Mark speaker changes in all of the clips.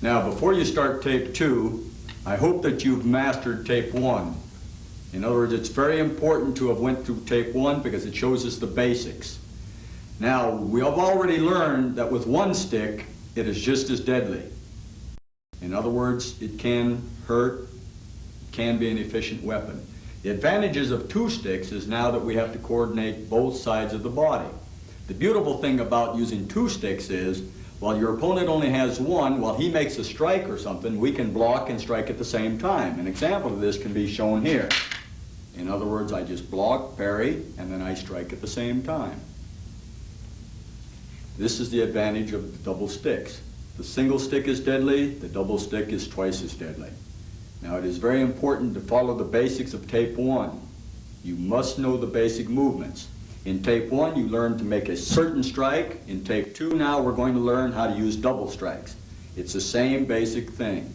Speaker 1: Now, before you start tape 2, I hope that you've mastered tape 1. In other words, it's very important to have went through tape 1 because it shows us the basics. Now, we have already learned that with one stick, it is just as deadly. In other words, it can hurt, it can be an efficient weapon. The advantages of 2 sticks is now that we have to coordinate both sides of the body. The beautiful thing about using 2 sticks is, while your opponent only has one, while he makes a strike or something, we can block and strike at the same time. An example of this can be shown here. In other words, I just block, parry, and then I strike at the same time. This is the advantage of the double sticks. The single stick is deadly, the double stick is twice as deadly. Now, it is very important to follow the basics of tape 1. You must know the basic movements. In tape 1, you learn to make a certain strike. In tape 2, now we're going to learn how to use double strikes. It's the same basic thing.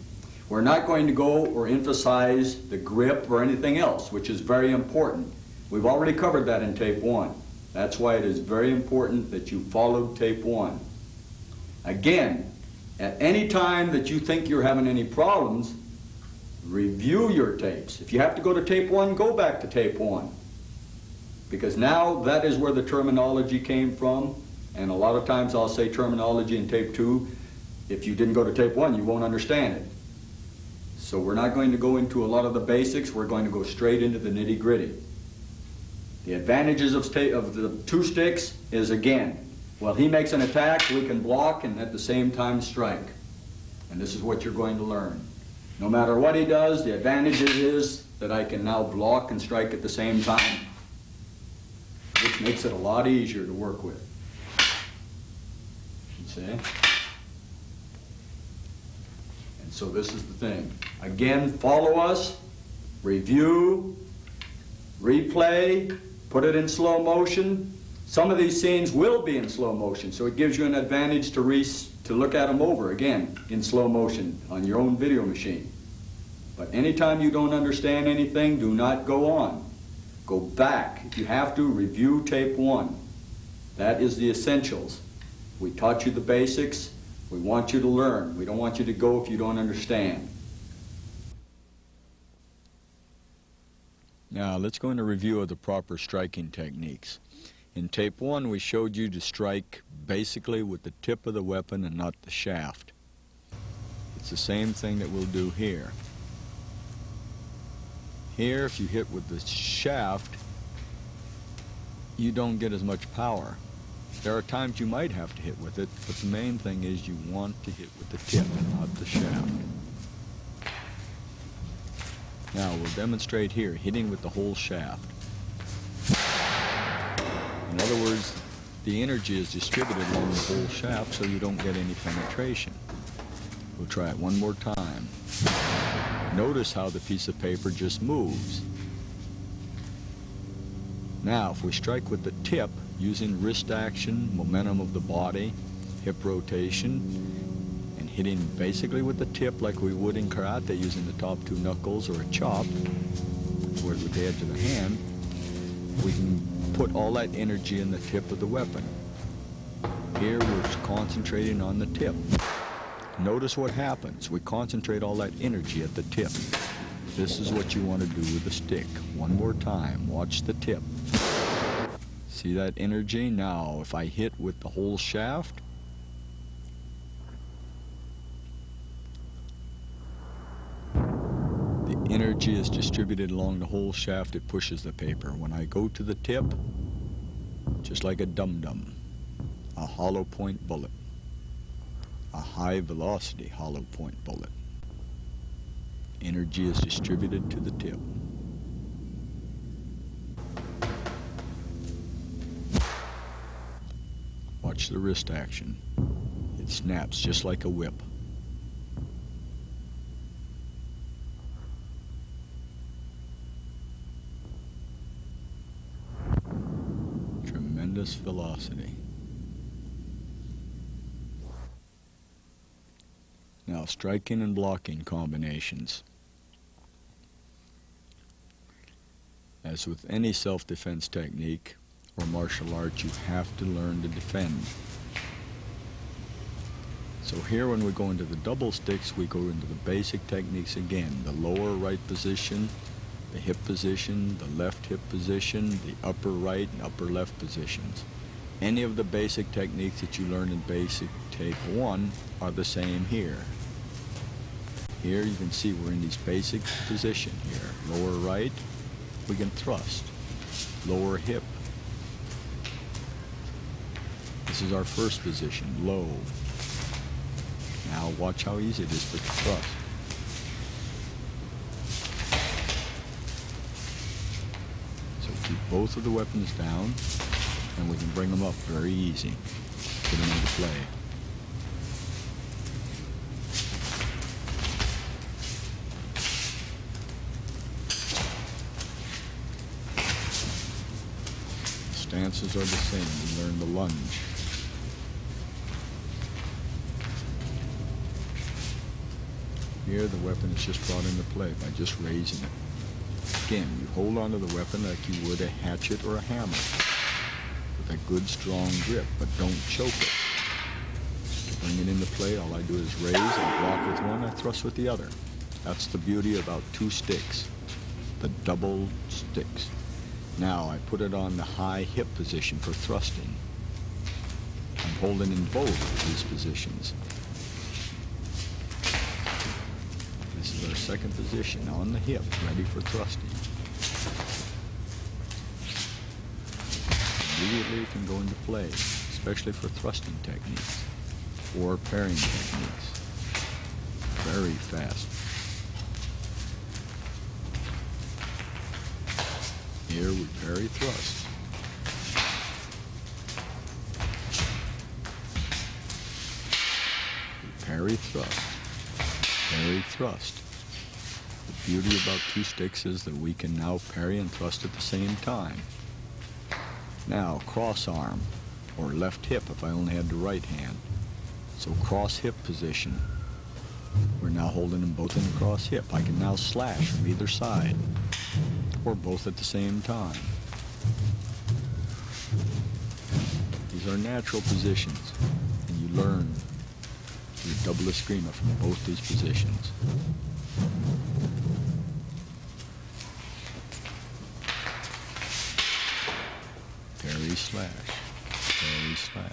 Speaker 1: We're not going to go or emphasize the grip or anything else, which is very important. We've already covered that in tape 1. That's why it is very important that you follow tape 1. Again, at any time that you think you're having any problems, review your tapes. If you have to go to tape 1, go back to tape 1. Because now that is where the terminology came from, and a lot of times I'll say terminology in tape 2. If you didn't go to tape 1, you won't understand it. So we're not going to go into a lot of the basics, we're going to go straight into the nitty-gritty. The advantages of the 2 sticks is, again, while he makes an attack, we can block and at the same time strike. And this is what you're going to learn. No matter what he does, the advantage is that I can now block and strike at the same time, which makes it a lot easier to work with. You see? And so this is the thing. Again, follow us, review, replay, put it in slow motion. Some of these scenes will be in slow motion, so it gives you an advantage to look at them over again in slow motion on your own video machine. But anytime you don't understand anything, do not go on. Go back. If you have to, review tape 1. That is the essentials. We taught you the basics. We want you to learn. We don't want you to go if you don't understand. Now let's go into review of the proper striking techniques. In tape 1, we showed you to strike basically with the tip of the weapon and not the shaft. It's the same thing that we'll do here. Here, if you hit with the shaft, you don't get as much power. There are times you might have to hit with it, but the main thing is you want to hit with the tip and not the shaft. Now we'll demonstrate here, hitting with the whole shaft. In other words, the energy is distributed along the whole shaft so you don't get any penetration. We'll try it one more time. Notice how the piece of paper just moves. Now, if we strike with the tip, using wrist action, momentum of the body, hip rotation, and hitting basically with the tip like we would in karate, using the top 2 knuckles or a chop, or with the edge of the hand, we can put all that energy in the tip of the weapon. Here we're concentrating on the tip. Notice what happens. We concentrate all that energy at the tip. This is what you want to do with the stick. One more time. Watch the tip. See that energy? Now, if I hit with the whole shaft, the energy is distributed along the whole shaft. It pushes the paper. When I go to the tip, just like a dum-dum, a hollow point bullet. A high velocity hollow point bullet. Energy is distributed to the tip. Watch the wrist action. It snaps just like a whip. Tremendous velocity. Now, striking and blocking combinations. As with any self-defense technique or martial arts, you have to learn to defend. So here when we go into the double sticks, we go into the basic techniques again. The lower right position, the hip position, the left hip position, the upper right and upper left positions. Any of the basic techniques that you learned in basic tape 1 are the same here. Here you can see we're in these basic position here. Lower right, we can thrust. Lower hip. This is our first position, low. Now watch how easy it is for the thrust. So keep both of the weapons down, and we can bring them up very easy. Put them into play. The stances are the same. We learn the lunge. Here the weapon is just brought into play by just raising it. Again, you hold onto the weapon like you would a hatchet or a hammer with a good strong grip, but don't choke it. To bring it into play, all I do is raise, I block with one, I thrust with the other. That's the beauty about two sticks, the double sticks. Now I put it on the high hip position for thrusting. I'm holding in both of these positions. This is our second position, on the hip, ready for thrusting. Immediately it can go into play, especially for thrusting techniques or parrying techniques. Very fast. Here we parry thrust. We parry thrust. Parry thrust. The beauty about two sticks is that we can now parry and thrust at the same time. Now, cross arm, or left hip if I only had the right hand. So cross hip position. We're now holding them both in the cross hip. I can now slash from either side, or both at the same time. These are natural positions, and you learn your double escrima from both these positions. Parry slash, parry slash.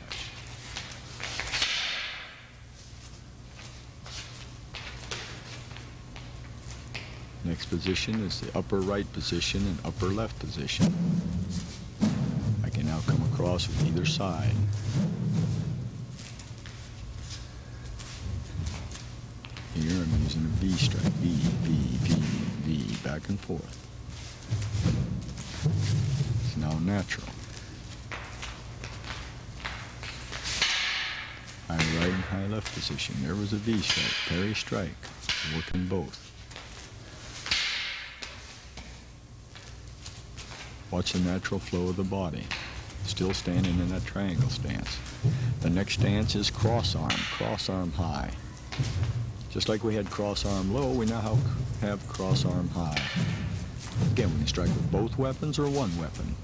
Speaker 1: Next position is the upper right position and upper left position. I can now come across with either side. Here I'm using a V strike, V, V, V, V, back and forth. It's now natural. High right and high left position. There was a V strike, parry strike, working both. Watch the natural flow of the body. Still standing in that triangle stance. The next stance is cross arm high. Just like we had cross arm low, we now have cross arm high. Again, we can strike with both weapons or one weapon.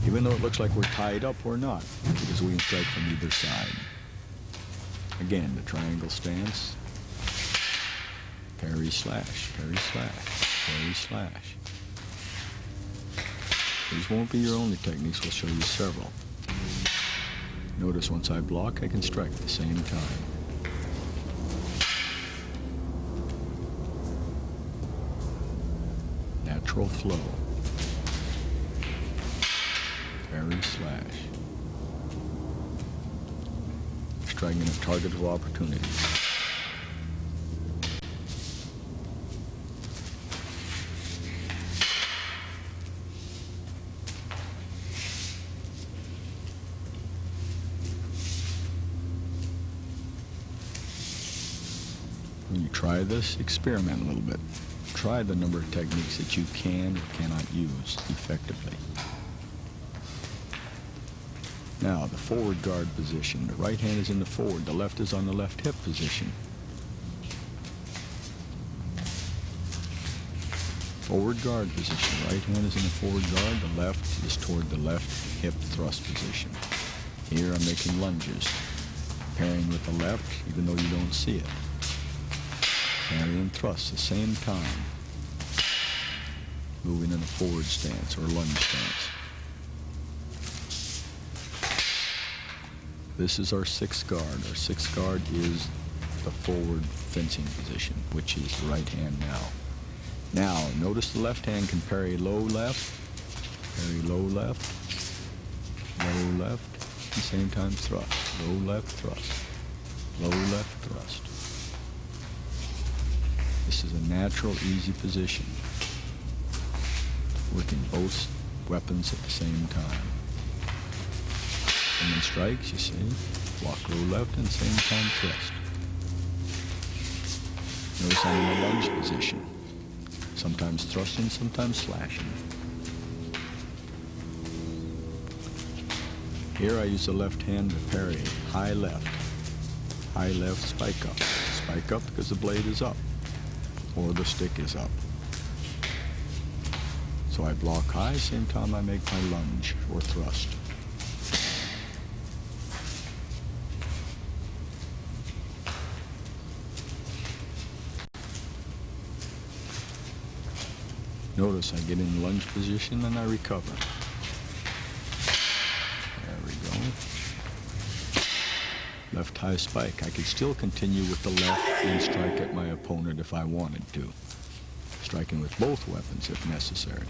Speaker 1: Even though it looks like we're tied up, we're not, because we can strike from either side. Again, the triangle stance. Parry slash, parry slash, parry slash. These won't be your only techniques, we'll show you several. Notice once I block, I can strike at the same time. Natural flow. Parry slash. Striking a target of opportunity. When you try this, experiment a little bit. Try the number of techniques that you can or cannot use effectively. Now, the forward guard position. The right hand is in the forward, the left is on the left hip position. Forward guard position. Right hand is in the forward guard, the left is toward the left hip thrust position. Here I'm making lunges. Parrying with the left, even though you don't see it. Parry and thrust at the same time. Moving in a forward stance or lunge stance. This is our sixth guard. Our sixth guard is the forward fencing position, which is the right hand now. Now, notice the left hand can parry low left, parry low left, low left, at the same time thrust. Low left thrust, low left thrust. This is a natural, easy position. Working both weapons at the same time. And then strikes, you see, block low left and same time thrust. Notice I'm in a lunge position. Sometimes thrusting, sometimes slashing. Here I use the left hand to parry. High left, spike up. Spike up because the blade is up, or the stick is up. So I block high, same time I make my lunge or thrust. Notice I get in lunge position and I recover. There we go. Left high spike. I could still continue with the left and strike at my opponent if I wanted to. Striking with both weapons if necessary.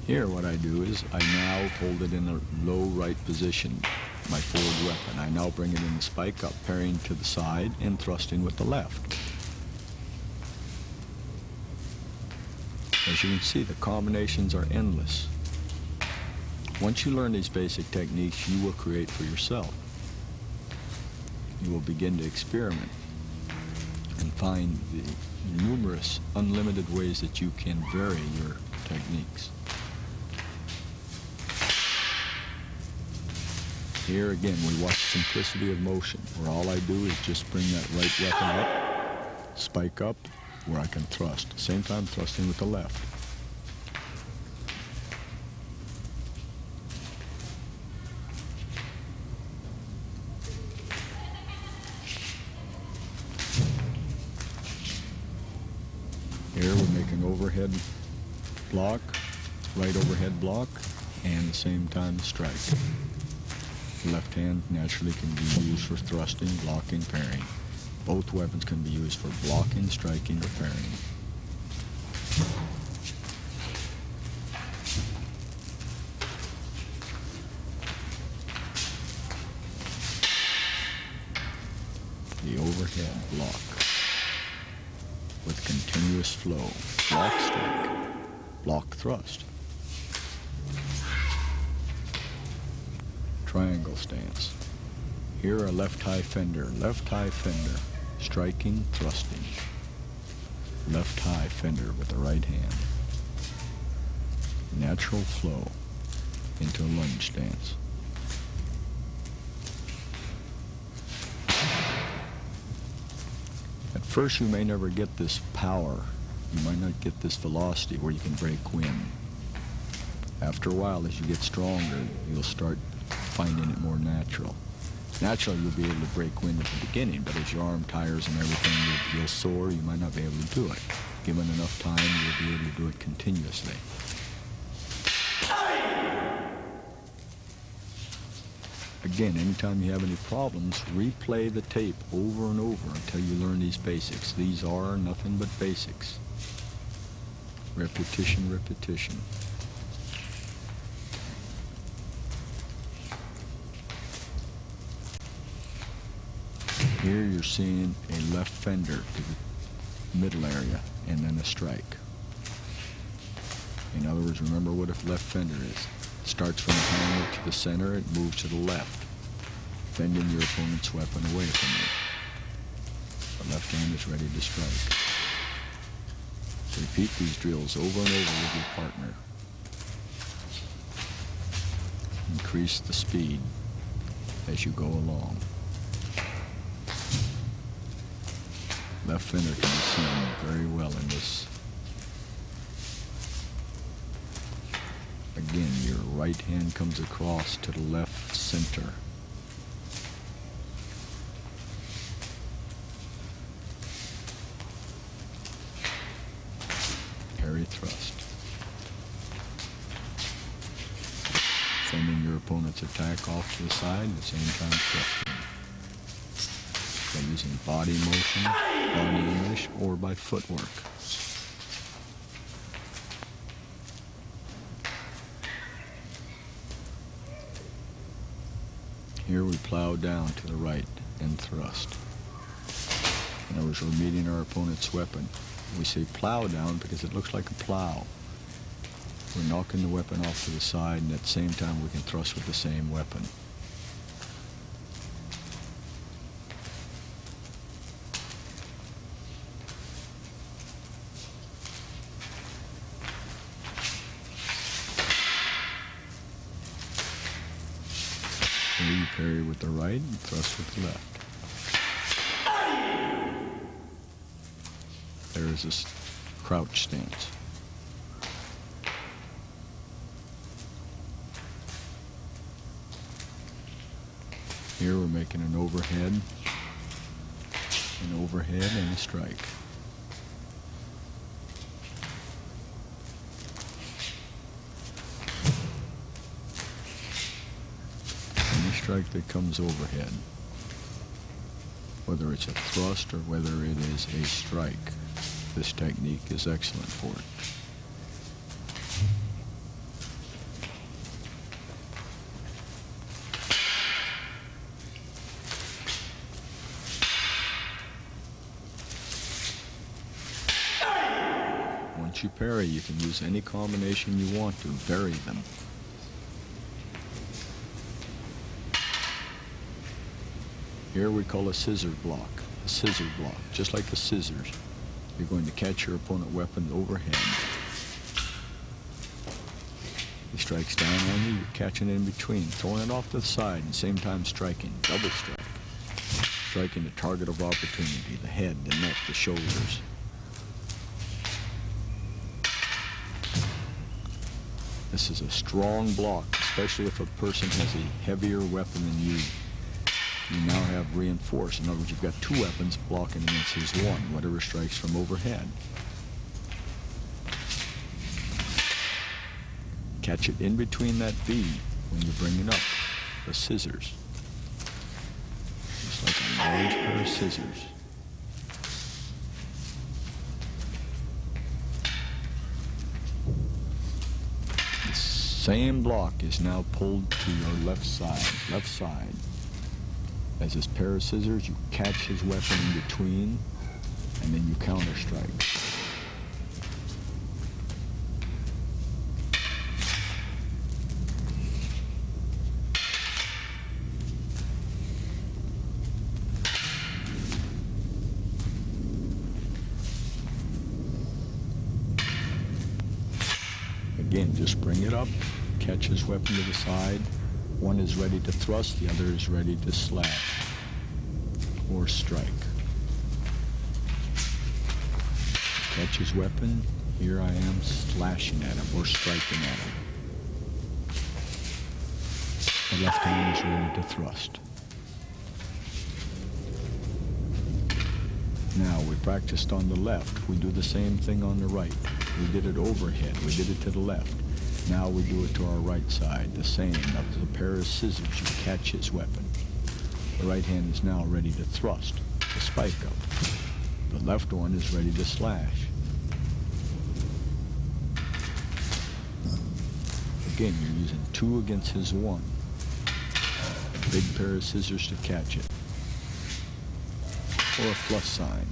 Speaker 1: Here what I do is I now hold it in a low right position, my forward weapon. I now bring it in the spike up, parrying to the side and thrusting with the left. As you can see, the combinations are endless. Once you learn these basic techniques, you will create for yourself. You will begin to experiment and find the numerous, unlimited ways that you can vary your techniques. Here again, we watch simplicity of motion, where all I do is just bring that right weapon up, spike up, where I can thrust. Same time thrusting with the left. Here we make an overhead block, right overhead block, and the same time strike. The left hand naturally can be used for thrusting, blocking, parrying. Both weapons can be used for blocking, striking, or parrying. The overhead block with continuous flow. Block, strike, block, thrust. Triangle stance. Here a left high fender, striking, thrusting. Left high fender with the right hand. Natural flow into a lunge stance. At first you may never get this power. You might not get this velocity where you can break wind. After a while, as you get stronger, you'll start finding it more natural. Naturally, you'll be able to break wind at the beginning, but as your arm tires and everything, you'll soar, you might not be able to do it. Given enough time, you'll be able to do it continuously. Again, anytime you have any problems, replay the tape over and over until you learn these basics. These are nothing but basics. Repetition, repetition. Here you're seeing a left fender to the middle area and then a strike. In other words, remember what a left fender is. It starts from the handle to the center, it moves to the left, fending your opponent's weapon away from you. The left hand is ready to strike. Repeat these drills over and over with your partner. Increase the speed as you go along. Left fender can be seen very well in this. Again, your right hand comes across to the left center. Parry thrust. Sending your opponent's attack off to the side, at the same time thrusting. By using body motion, body English, or by footwork. Here we plow down to the right and thrust. In other words, we're meeting our opponent's weapon. We say plow down because it looks like a plow. We're knocking the weapon off to the side, and at the same time we can thrust with the same weapon. Here you parry with the right and thrust with the left. There's this crouch stance. Here we're making an overhead, and a strike. Any strike that comes overhead, whether it's a thrust or whether it is a strike, this technique is excellent for it. Once you parry, you can use any combination you want to vary them. Here we call a scissor block. A scissor block, just like the scissors. You're going to catch your opponent weapon overhead. He strikes down on you, you're catching it in between, throwing it off to the side, and same time striking, double strike. Striking the target of opportunity, the head, the neck, the shoulders. This is a strong block, especially if a person has a heavier weapon than you. You now have reinforced. In other words, you've got two weapons blocking against his one, whatever strikes from overhead. Catch it in between that V when you're bringing up the scissors. Just like a large pair of scissors. The same block is now pulled to your left side. As this pair of scissors, you catch his weapon in between, and then you counter strike. Again, just bring it up, catch his weapon to the side. One is ready to thrust, the other is ready to slash or strike. Catch his weapon, here I am slashing at him or striking at him. The left hand is ready to thrust. Now, we practiced on the left. We do the same thing on the right. We did it overhead. We did it to the left. Now we do it to our right side, the same. Up to the pair of scissors, you catch his weapon. The right hand is now ready to thrust, to spike up. The left one is ready to slash. Again, you're using two against his one. A big pair of scissors to catch it. Or a plus sign.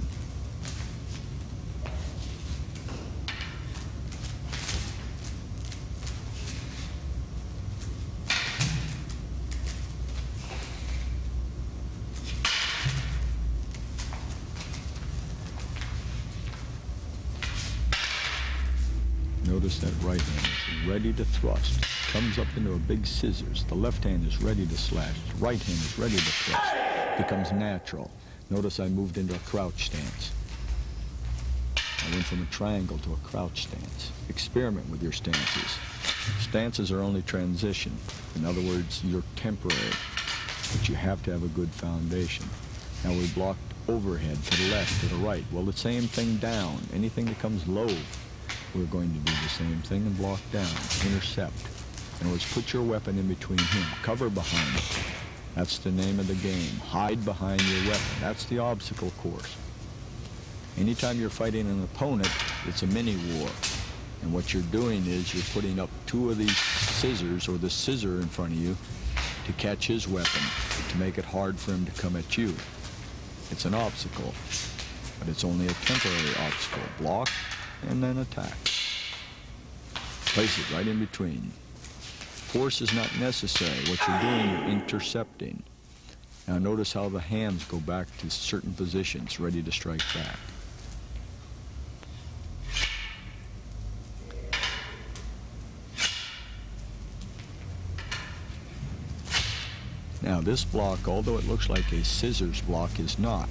Speaker 1: Notice that right hand is ready to thrust. Comes up into a big scissors. The left hand is ready to slash. The right hand is ready to thrust. Becomes natural. Notice I moved into a crouch stance. I went from a triangle to a crouch stance. Experiment with your stances. Stances are only transition. In other words, you're temporary, but you have to have a good foundation. Now we blocked overhead to the left, to the right. Well, the same thing down. Anything that comes low, we're going to do the same thing and block down, intercept. In other words, put your weapon in between him, cover behind it. That's the name of the game. Hide behind your weapon. That's the obstacle course. Anytime you're fighting an opponent, it's a mini-war. And what you're doing is you're putting up two of these scissors, or the scissor in front of you, to catch his weapon, to make it hard for him to come at you. It's an obstacle, but it's only a temporary obstacle. Block and then attack. Place it right in between. Force is not necessary. What you're doing, you're intercepting. Now notice how the hands go back to certain positions, ready to strike back. Now this block, although it looks like a scissors block, is not.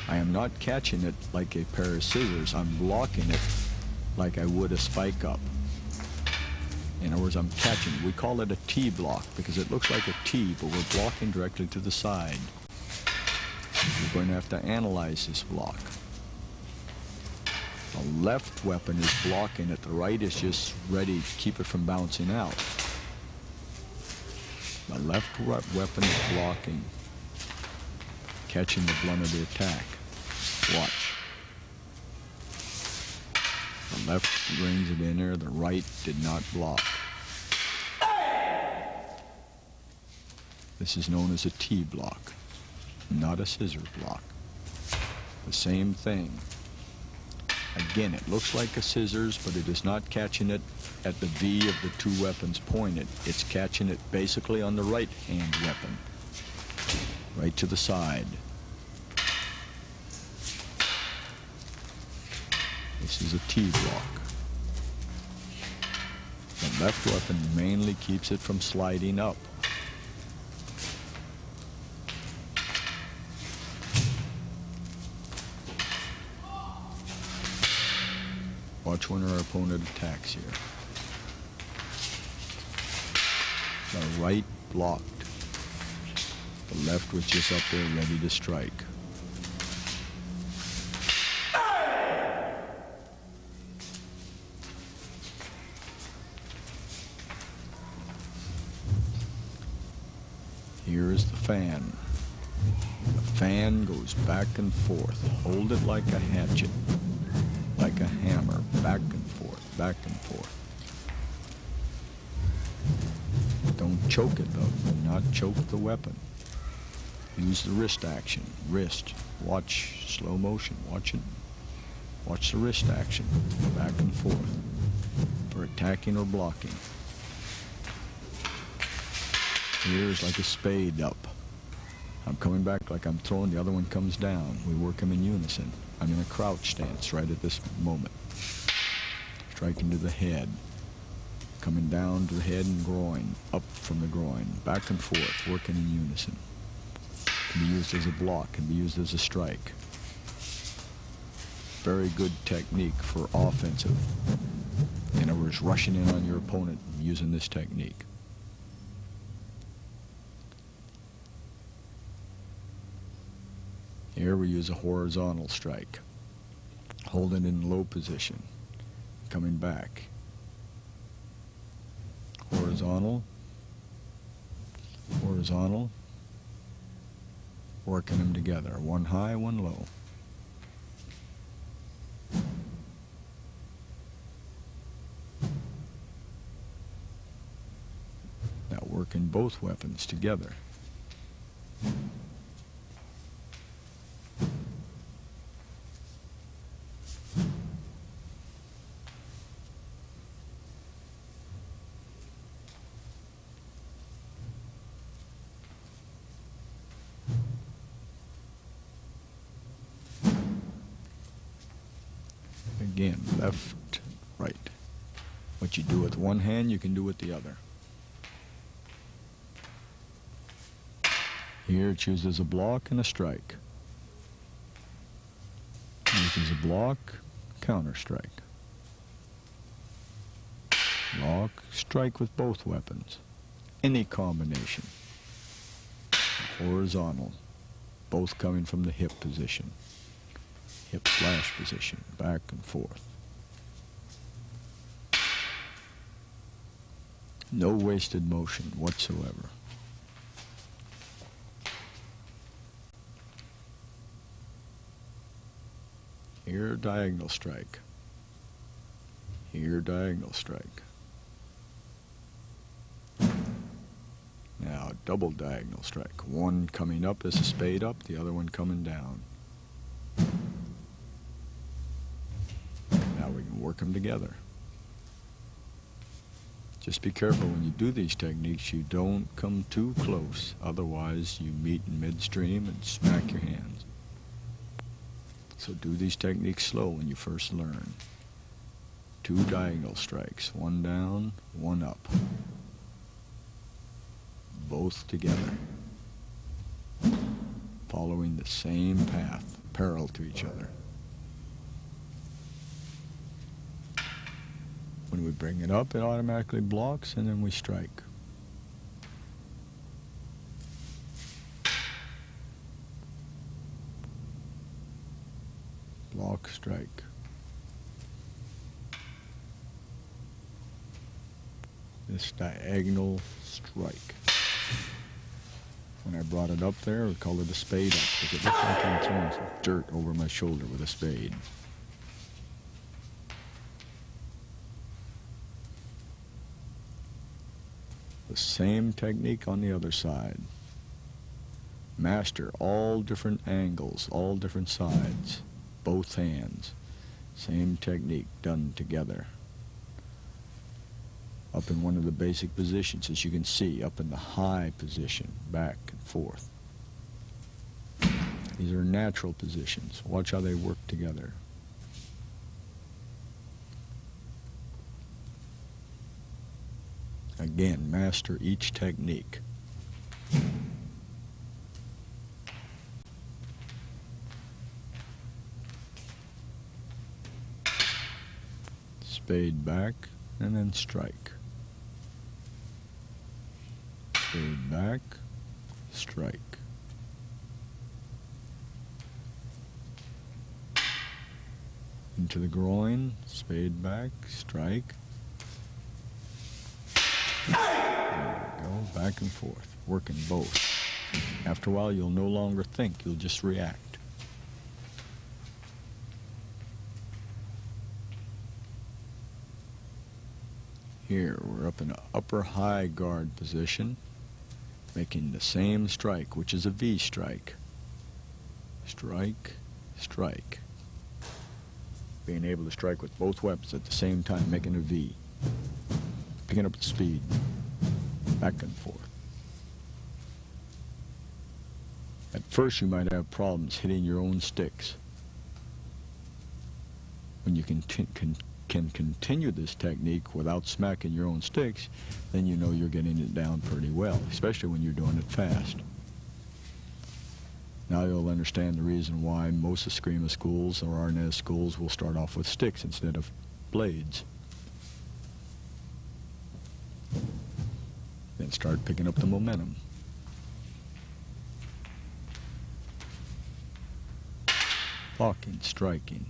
Speaker 1: I am not catching it like a pair of scissors. I'm blocking it like I would a spike up. In other words, I'm catching it. We call it a T block because it looks like a T, but we're blocking directly to the side. We're going to have to analyze this block. The left weapon is blocking it. The right is just ready to keep it from bouncing out. The left weapon is blocking, catching the blunt of the attack. Watch. The left brings it in there, the right did not block. This is known as a T block, not a scissor block. The same thing. Again, it looks like a scissors, but it is not catching it at the V of the two weapons pointed. It's catching it basically on the right hand weapon, right to the side. This is a T block. The left weapon mainly keeps it from sliding up. Watch when our opponent attacks here. The right blocked. The left was just up there ready to strike. Here is the fan. The fan goes back and forth. Hold it like a hatchet, like a hammer, back and forth, back and forth. Don't choke it though, do not choke the weapon. Use the wrist action, wrist. Watch slow motion, watch it. Watch the wrist action, back and forth, for attacking or blocking. Here's like a spade up. I'm coming back like I'm throwing, the other one comes down. We work them in unison. I'm in a crouch stance right at this moment. Striking to the head. Coming down to the head and groin. Up from the groin. Back and forth, working in unison. Can be used as a block, can be used as a strike. Very good technique for offensive. In other words, rushing in on your opponent using this technique. Here we use a horizontal strike. Hold it in low position. Coming back. Horizontal. Horizontal. Working them together. One high, one low. Now working both weapons together. Again, left, right. What you do with one hand, you can do with the other. Here it chooses a block and a strike. Uses a block, counter strike. block, strike with both weapons. Any combination. Horizontal, both coming from the hip position. Hip flash position, back and forth. No wasted motion whatsoever. Here, diagonal strike. Here, diagonal strike. Now, double diagonal strike. One coming up as a spade up, the other one coming down. Now we can work them together. Just be careful when you do these techniques, you don't come too close. Otherwise, you meet in midstream and smack your hands. So do these techniques slow when you first learn. 2 diagonal strikes, one down, one up. Both together. Following the same path, parallel to each other. When we bring it up, it automatically blocks, and then we strike. Block, strike. This diagonal strike. When I brought it up there, we called it a spade up, because it looked like I'm throwing some dirt over my shoulder with a spade. The same technique on the other side. Master all different angles, all different sides, both hands. Same technique done together. Up in one of the basic positions, as you can see, up in the high position, back and forth. These are natural positions. Watch how they work together. Again, master each technique. Spade back, and then strike. Spade back, strike. Into the groin, spade back, strike. There we go, back and forth, working both. After a while, you'll no longer think, you'll just react. Here, we're up in an upper high guard position, making the same strike, which is a V strike. Strike, strike. Being able to strike with both weapons at the same time, making a V. Picking up the speed, back and forth. At first you might have problems hitting your own sticks. When you can continue this technique without smacking your own sticks, then you know you're getting it down pretty well, especially when you're doing it fast. Now you'll understand the reason why most escrima schools or arnis schools will start off with sticks instead of blades. Then start picking up the momentum. Blocking, striking.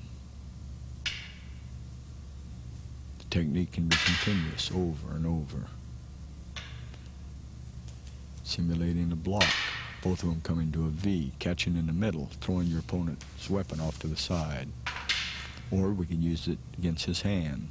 Speaker 1: The technique can be continuous over and over. Simulating a block, both of them coming to a V, catching in the middle, throwing your opponent's weapon off to the side. Or we can use it against his hand.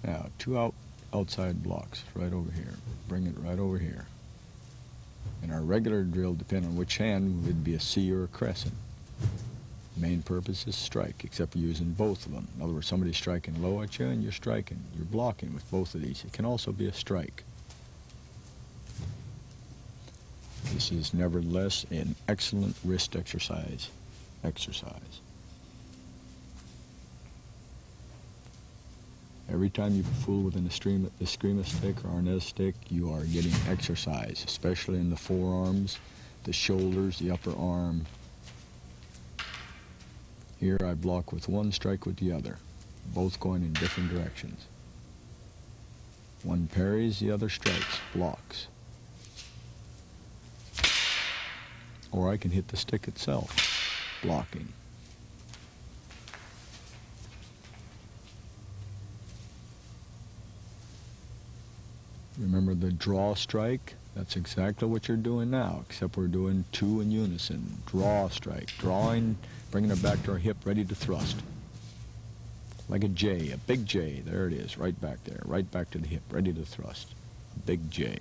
Speaker 1: Now, 2 outside blocks right over here. Bring it right over here. In our regular drill, depending on which hand, would be a C or a crescent. The main purpose is strike, except you're using both of them. In other words, somebody's striking low at you and you're striking. You're blocking with both of these. It can also be a strike. This is nevertheless an excellent wrist exercise. Every time you fool with an escrima stick or arnis stick, you are getting exercise, especially in the forearms, the shoulders, the upper arm. Here I block with one, strike with the other, both going in different directions. One parries, the other strikes, blocks. Or I can hit the stick itself, blocking. Remember the draw strike? That's exactly what you're doing now, except we're doing two in unison. Draw strike, drawing, bringing it back to our hip, ready to thrust. Like a J, a big J, there it is, right back there, right back to the hip, ready to thrust. A big J.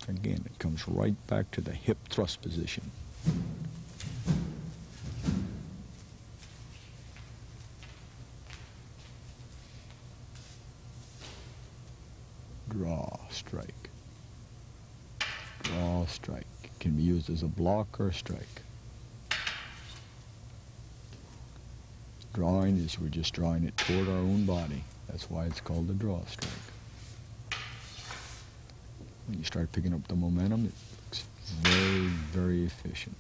Speaker 1: Again, it comes right back to the hip thrust position. Draw, strike. Draw, strike. It can be used as a block or a strike. Drawing is we're just drawing it toward our own body. That's why it's called the draw strike. When you start picking up the momentum, it looks very, very efficient.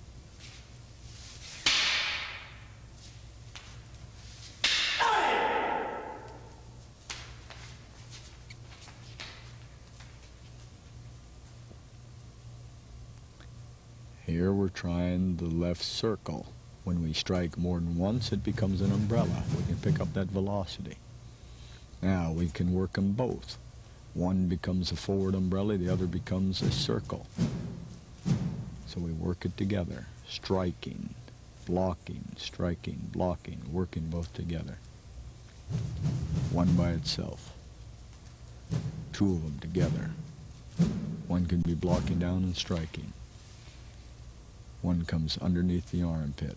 Speaker 1: Here we're trying the left circle. When we strike more than once, it becomes an umbrella. We can pick up that velocity. Now we can work them both. One becomes a forward umbrella, the other becomes a circle. So we work it together, striking, blocking, striking, blocking, working both together. One by itself. Two of them together. One can be blocking down and striking. One comes underneath the armpit,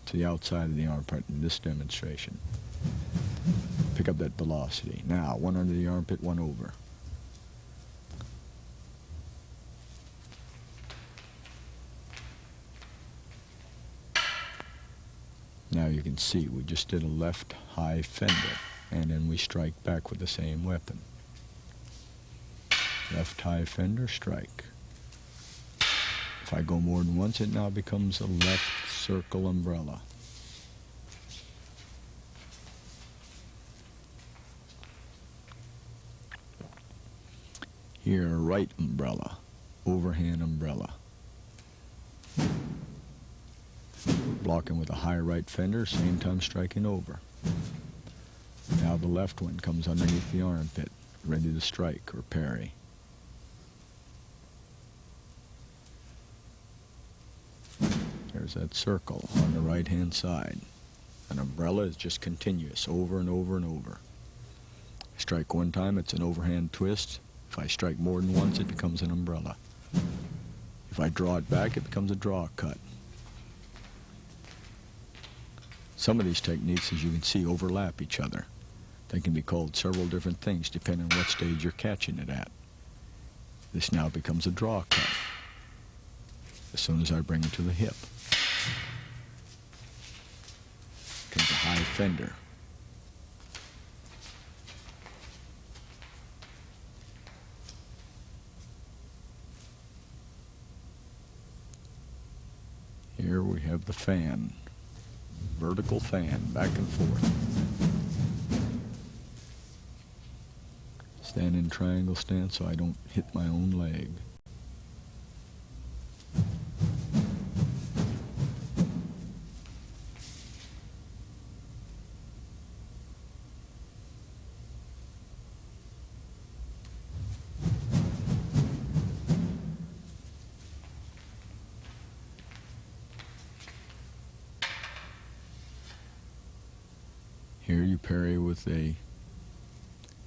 Speaker 1: to the outside of the armpit in this demonstration. Pick up that velocity. Now, one under the armpit, one over. Now you can see we just did a left high fender, and then we strike back with the same weapon. Left high fender, strike. If I go more than once, it now becomes a left circle umbrella. Here, right umbrella, overhand umbrella. Blocking with a high right fender, same time striking over. Now the left one comes underneath the armpit, ready to strike or parry. There's that circle on the right-hand side. An umbrella is just continuous, over and over and over. Strike one time, it's an overhand twist. If I strike more than once, it becomes an umbrella. If I draw it back, it becomes a draw cut. Some of these techniques, as you can see, overlap each other. They can be called several different things depending on what stage you're catching it at. This now becomes a draw cut as soon as I bring it to the hip. Becomes a high fender. Here we have the fan. Vertical fan, back and forth. Stand in triangle stance so I don't hit my own leg. Here you parry with a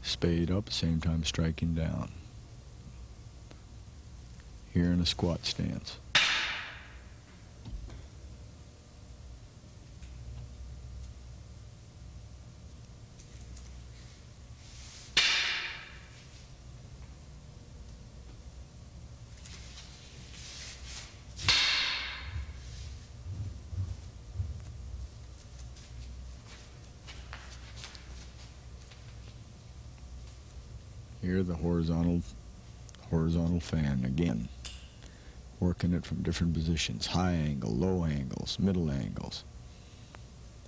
Speaker 1: spade up, same time striking down. Here in a squat stance. Here the horizontal fan again, working it from different positions: high angle, low angles, middle angles.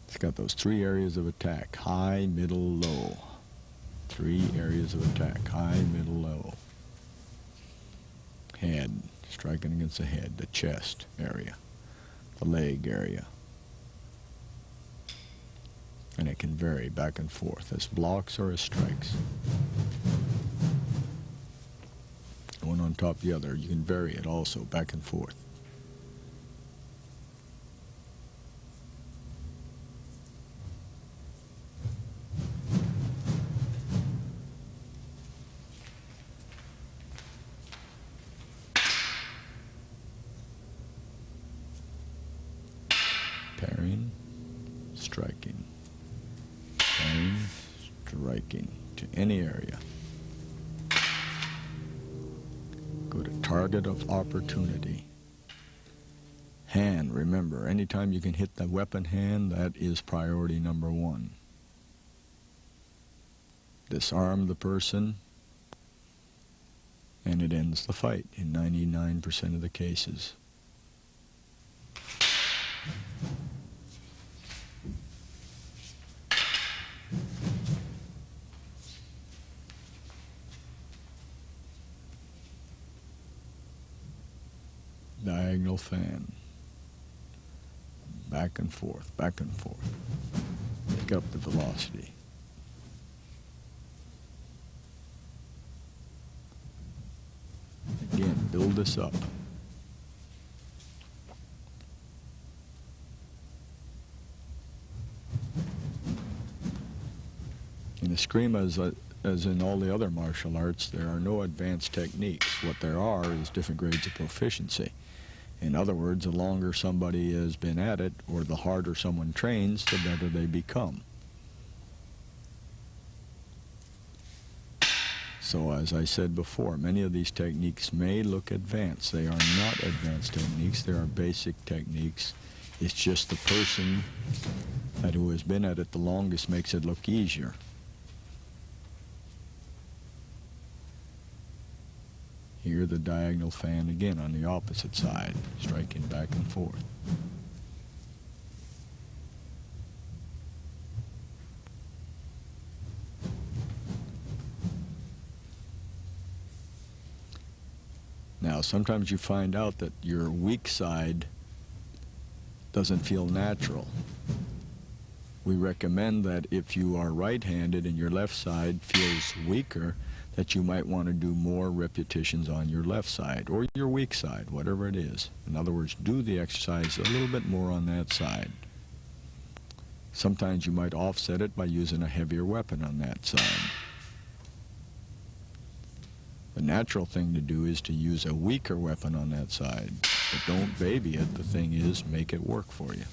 Speaker 1: It's got those 3 areas of attack: high, middle, low. 3 areas of attack: high, middle, low. Head, striking against the head, the chest area, the leg area. And it can vary back and forth as blocks or as strikes. One on top of the other. You can vary it also back and forth. Parrying, striking. Parrying, striking to any area. Go to target of opportunity. Hand, remember, anytime you can hit the weapon hand, that is priority number 1. Disarm the person, and it ends the fight in 99% of the cases. Diagonal fan. Back and forth, back and forth. Pick up the velocity. Again, build this up. In escrima, as in all the other martial arts, there are no advanced techniques. What there are is different grades of proficiency. In other words, the longer somebody has been at it, or the harder someone trains, the better they become. So as I said before, many of these techniques may look advanced. They are not advanced techniques. They are basic techniques. It's just the person who has been at it the longest makes it look easier. Here the diagonal fan again on the opposite side, striking back and forth. Now, sometimes you find out that your weak side doesn't feel natural. We recommend that if you are right-handed and your left side feels weaker, that you might want to do more repetitions on your left side or your weak side, whatever it is. In other words, do the exercise a little bit more on that side. Sometimes you might offset it by using a heavier weapon on that side. The natural thing to do is to use a weaker weapon on that side, but don't baby it. The thing is, make it work for you.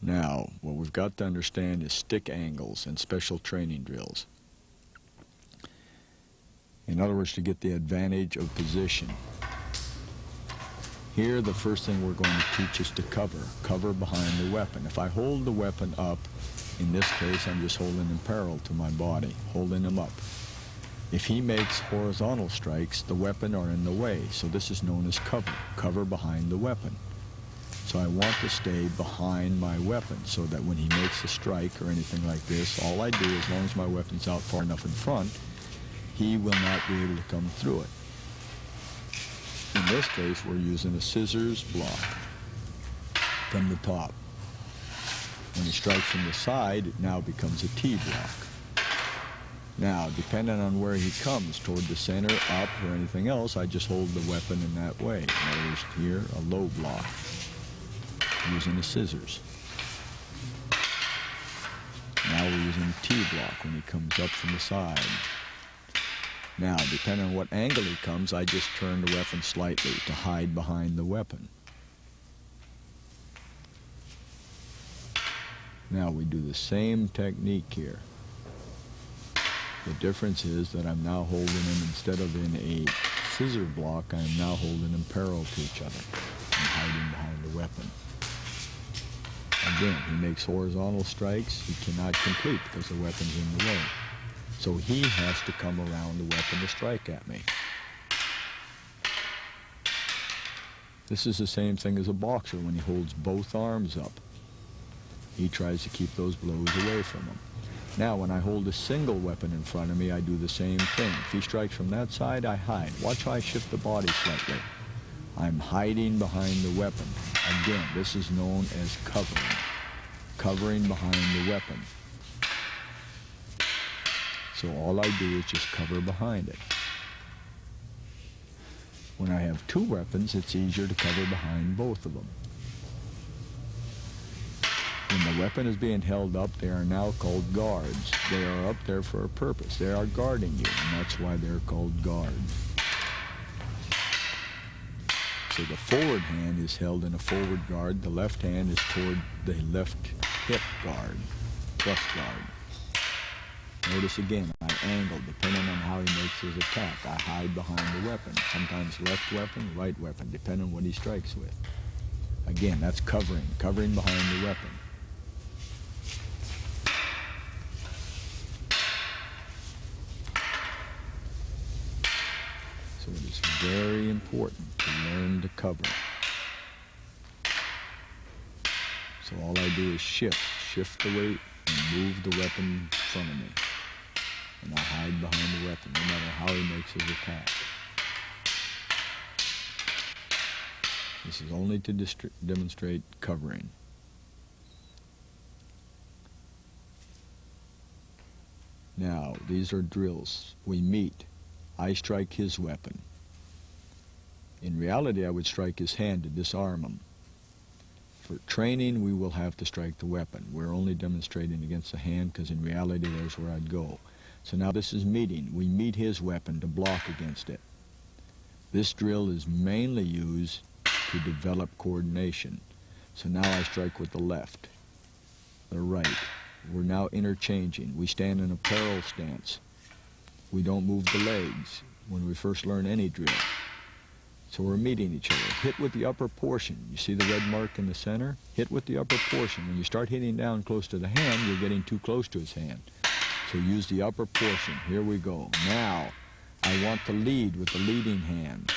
Speaker 1: Now, what we've got to understand is stick angles and special training drills. In other words, to get the advantage of position. Here, the first thing we're going to teach is to cover behind the weapon. If I hold the weapon up, in this case, I'm just holding him parallel to my body, holding him up. If he makes horizontal strikes, the weapon are in the way, so this is known as cover behind the weapon. So I want to stay behind my weapon so that when he makes a strike or anything like this, all I do, as long as my weapon's out far enough in front, he will not be able to come through it. In this case, we're using a scissors block from the top. When he strikes from the side, it now becomes a T block. Now, depending on where he comes, toward the center, up, or anything else, I just hold the weapon in that way. In other words, here, a low block, using the scissors. Now we're using a T block when he comes up from the side. Now, depending on what angle he comes, I just turn the weapon slightly to hide behind the weapon. Now we do the same technique here. The difference is that I'm now holding them, instead of in a scissor block, I'm now holding them parallel to each other and hiding behind the weapon. Again, he makes horizontal strikes he cannot complete because the weapon's in the way. So he has to come around the weapon to strike at me. This is the same thing as a boxer when he holds both arms up. He tries to keep those blows away from him. Now, when I hold a single weapon in front of me, I do the same thing. If he strikes from that side, I hide. Watch how I shift the body slightly. I'm hiding behind the weapon. Again, this is known as covering. Covering behind the weapon. So all I do is just cover behind it. When I have two weapons, it's easier to cover behind both of them. When the weapon is being held up, they are now called guards. They are up there for a purpose. They are guarding you, and that's why they're called guards. So the forward hand is held in a forward guard. The left hand is toward the left hip guard, thrust guard. Notice again, I angle depending on how he makes his attack. I hide behind the weapon. Sometimes left weapon, right weapon, depending on what he strikes with. Again, that's covering behind the weapon. So it is very important to learn to cover. So all I do is shift the weight and move the weapon in front of me. And I hide behind the weapon, no matter how he makes his attack. This is only to demonstrate covering. Now, these are drills. We meet. I strike his weapon. In reality, I would strike his hand to disarm him. For training, we will have to strike the weapon. We're only demonstrating against the hand because in reality, there's where I'd go. So now this is meeting. We meet his weapon to block against it. This drill is mainly used to develop coordination. So now I strike with the left, the right. We're now interchanging. We stand in a parallel stance. We don't move the legs when we first learn any drill. So we're meeting each other. Hit with the upper portion. You see the red mark in the center? Hit with the upper portion. When you start hitting down close to the hand, you're getting too close to his hand. So use the upper portion. Here we go. Now, I want to lead with the leading hand.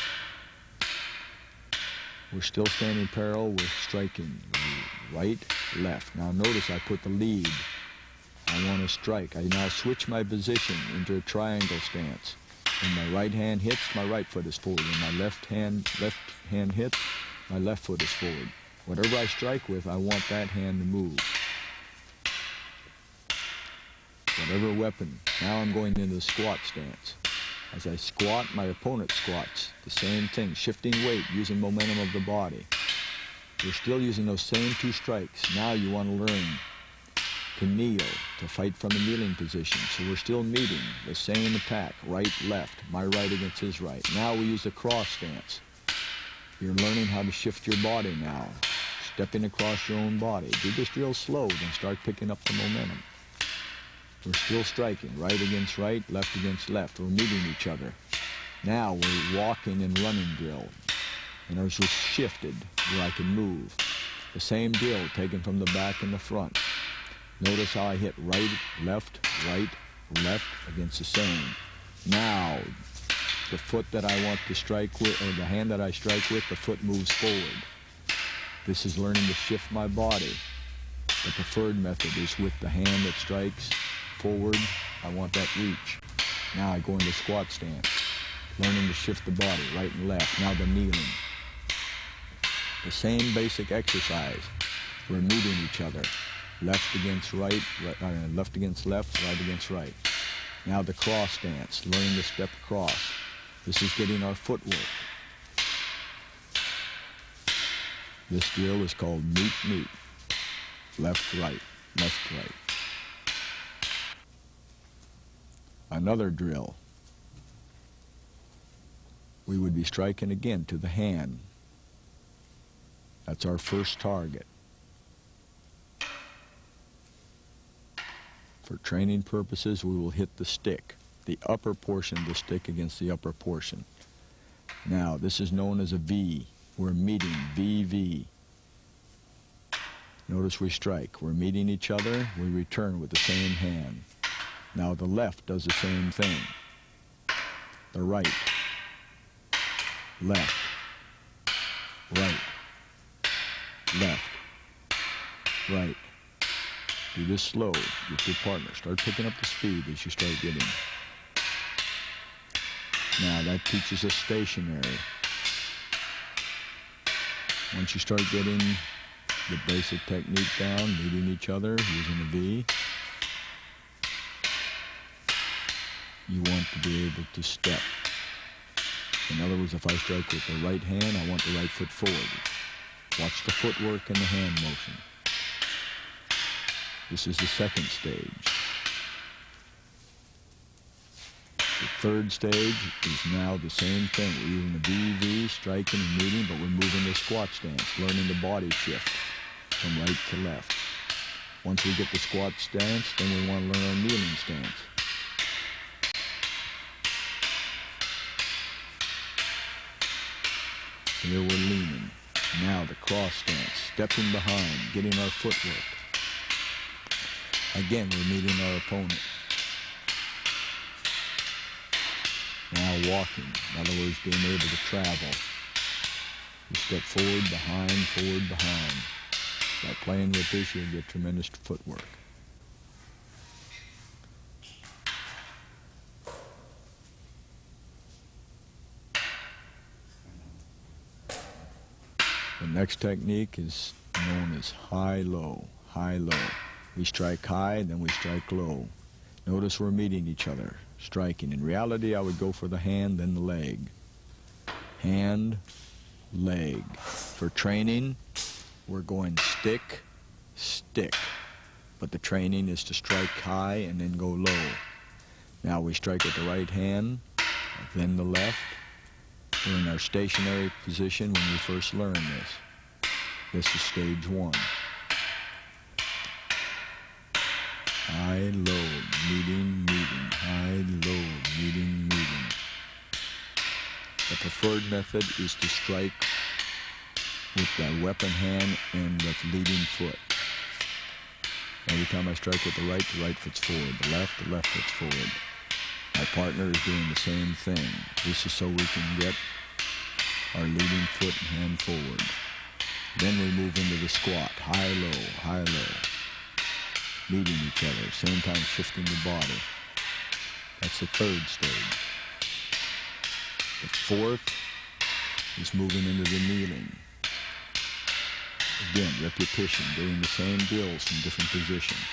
Speaker 1: We're still standing parallel. We're striking right, left. Now notice I put the lead. I want to strike. I now switch my position into a triangle stance. When my right hand hits, my right foot is forward. When my left hand hits, my left foot is forward. Whatever I strike with, I want that hand to move. Whatever weapon. Now I'm going into the squat stance. As I squat, my opponent squats. The same thing, shifting weight, using momentum of the body. You're still using those same two strikes. Now you want to learn to kneel, to fight from a kneeling position. So we're still meeting the same attack, right, left, my right against his right. Now we use the cross stance. You're learning how to shift your body now, stepping across your own body. Do this drill slow, then start picking up the momentum. We're still striking, right against right, left against left. We're meeting each other. Now we're walking and running drill. And ours was shifted where I can move. The same drill taken from the back and the front. Notice how I hit right, left against the same. Now, the foot that I want to strike with, or the hand that I strike with, the foot moves forward. This is learning to shift my body. The preferred method is with the hand that strikes forward. I want that reach. Now I go into squat stance, learning to shift the body right and left. Now the kneeling. The same basic exercise. We're meeting each other. Left against right, left against left, right against right. Now the cross stance, learning to step across. This is getting our footwork. This drill is called meet. Left, right, left, right. Another drill. We would be striking again to the hand. That's our first target. For training purposes, we will hit the stick, the upper portion of the stick against the upper portion. Now, this is known as a V. We're meeting, VV. Notice we strike. We're meeting each other. We return with the same hand. Now the left does the same thing. The right, left, right, left, right. Do this slow with your partner. Start picking up the speed as you start getting. Now that teaches us stationary. Once you start getting the basic technique down, meeting each other using a V, you want to be able to step. In other words, if I strike with the right hand, I want the right foot forward. Watch the footwork and the hand motion. This is the second stage. The third stage is now the same thing. We're using the VV, striking and meeting, but we're moving the squat stance, learning the body shift from right to left. Once we get the squat stance, then we want to learn our kneeling stance. Here we're leaning. Now the cross stance, stepping behind, getting our footwork. Again, we're meeting our opponent. Now walking, in other words, being able to travel. You step forward, behind. By playing with this, you'll get tremendous footwork. The next technique is known as high-low, high-low. We strike high, then we strike low. Notice we're meeting each other, striking. In reality, I would go for the hand, then the leg. Hand, leg. For training, we're going stick, stick. But the training is to strike high and then go low. Now we strike with the right hand, then the left. We're in our stationary position when we first learn this. This is stage one. High, low, meeting, high, low, meeting. The preferred method is to strike with the weapon hand and the leading foot. Every time I strike with the right foot's forward. The left foot's forward. My partner is doing the same thing. This is so we can get our leading foot and hand forward. Then we move into the squat. High, low. Meeting each other, same time shifting the body. That's the third stage. The fourth is moving into the kneeling. Again, repetition, doing the same drills from different positions.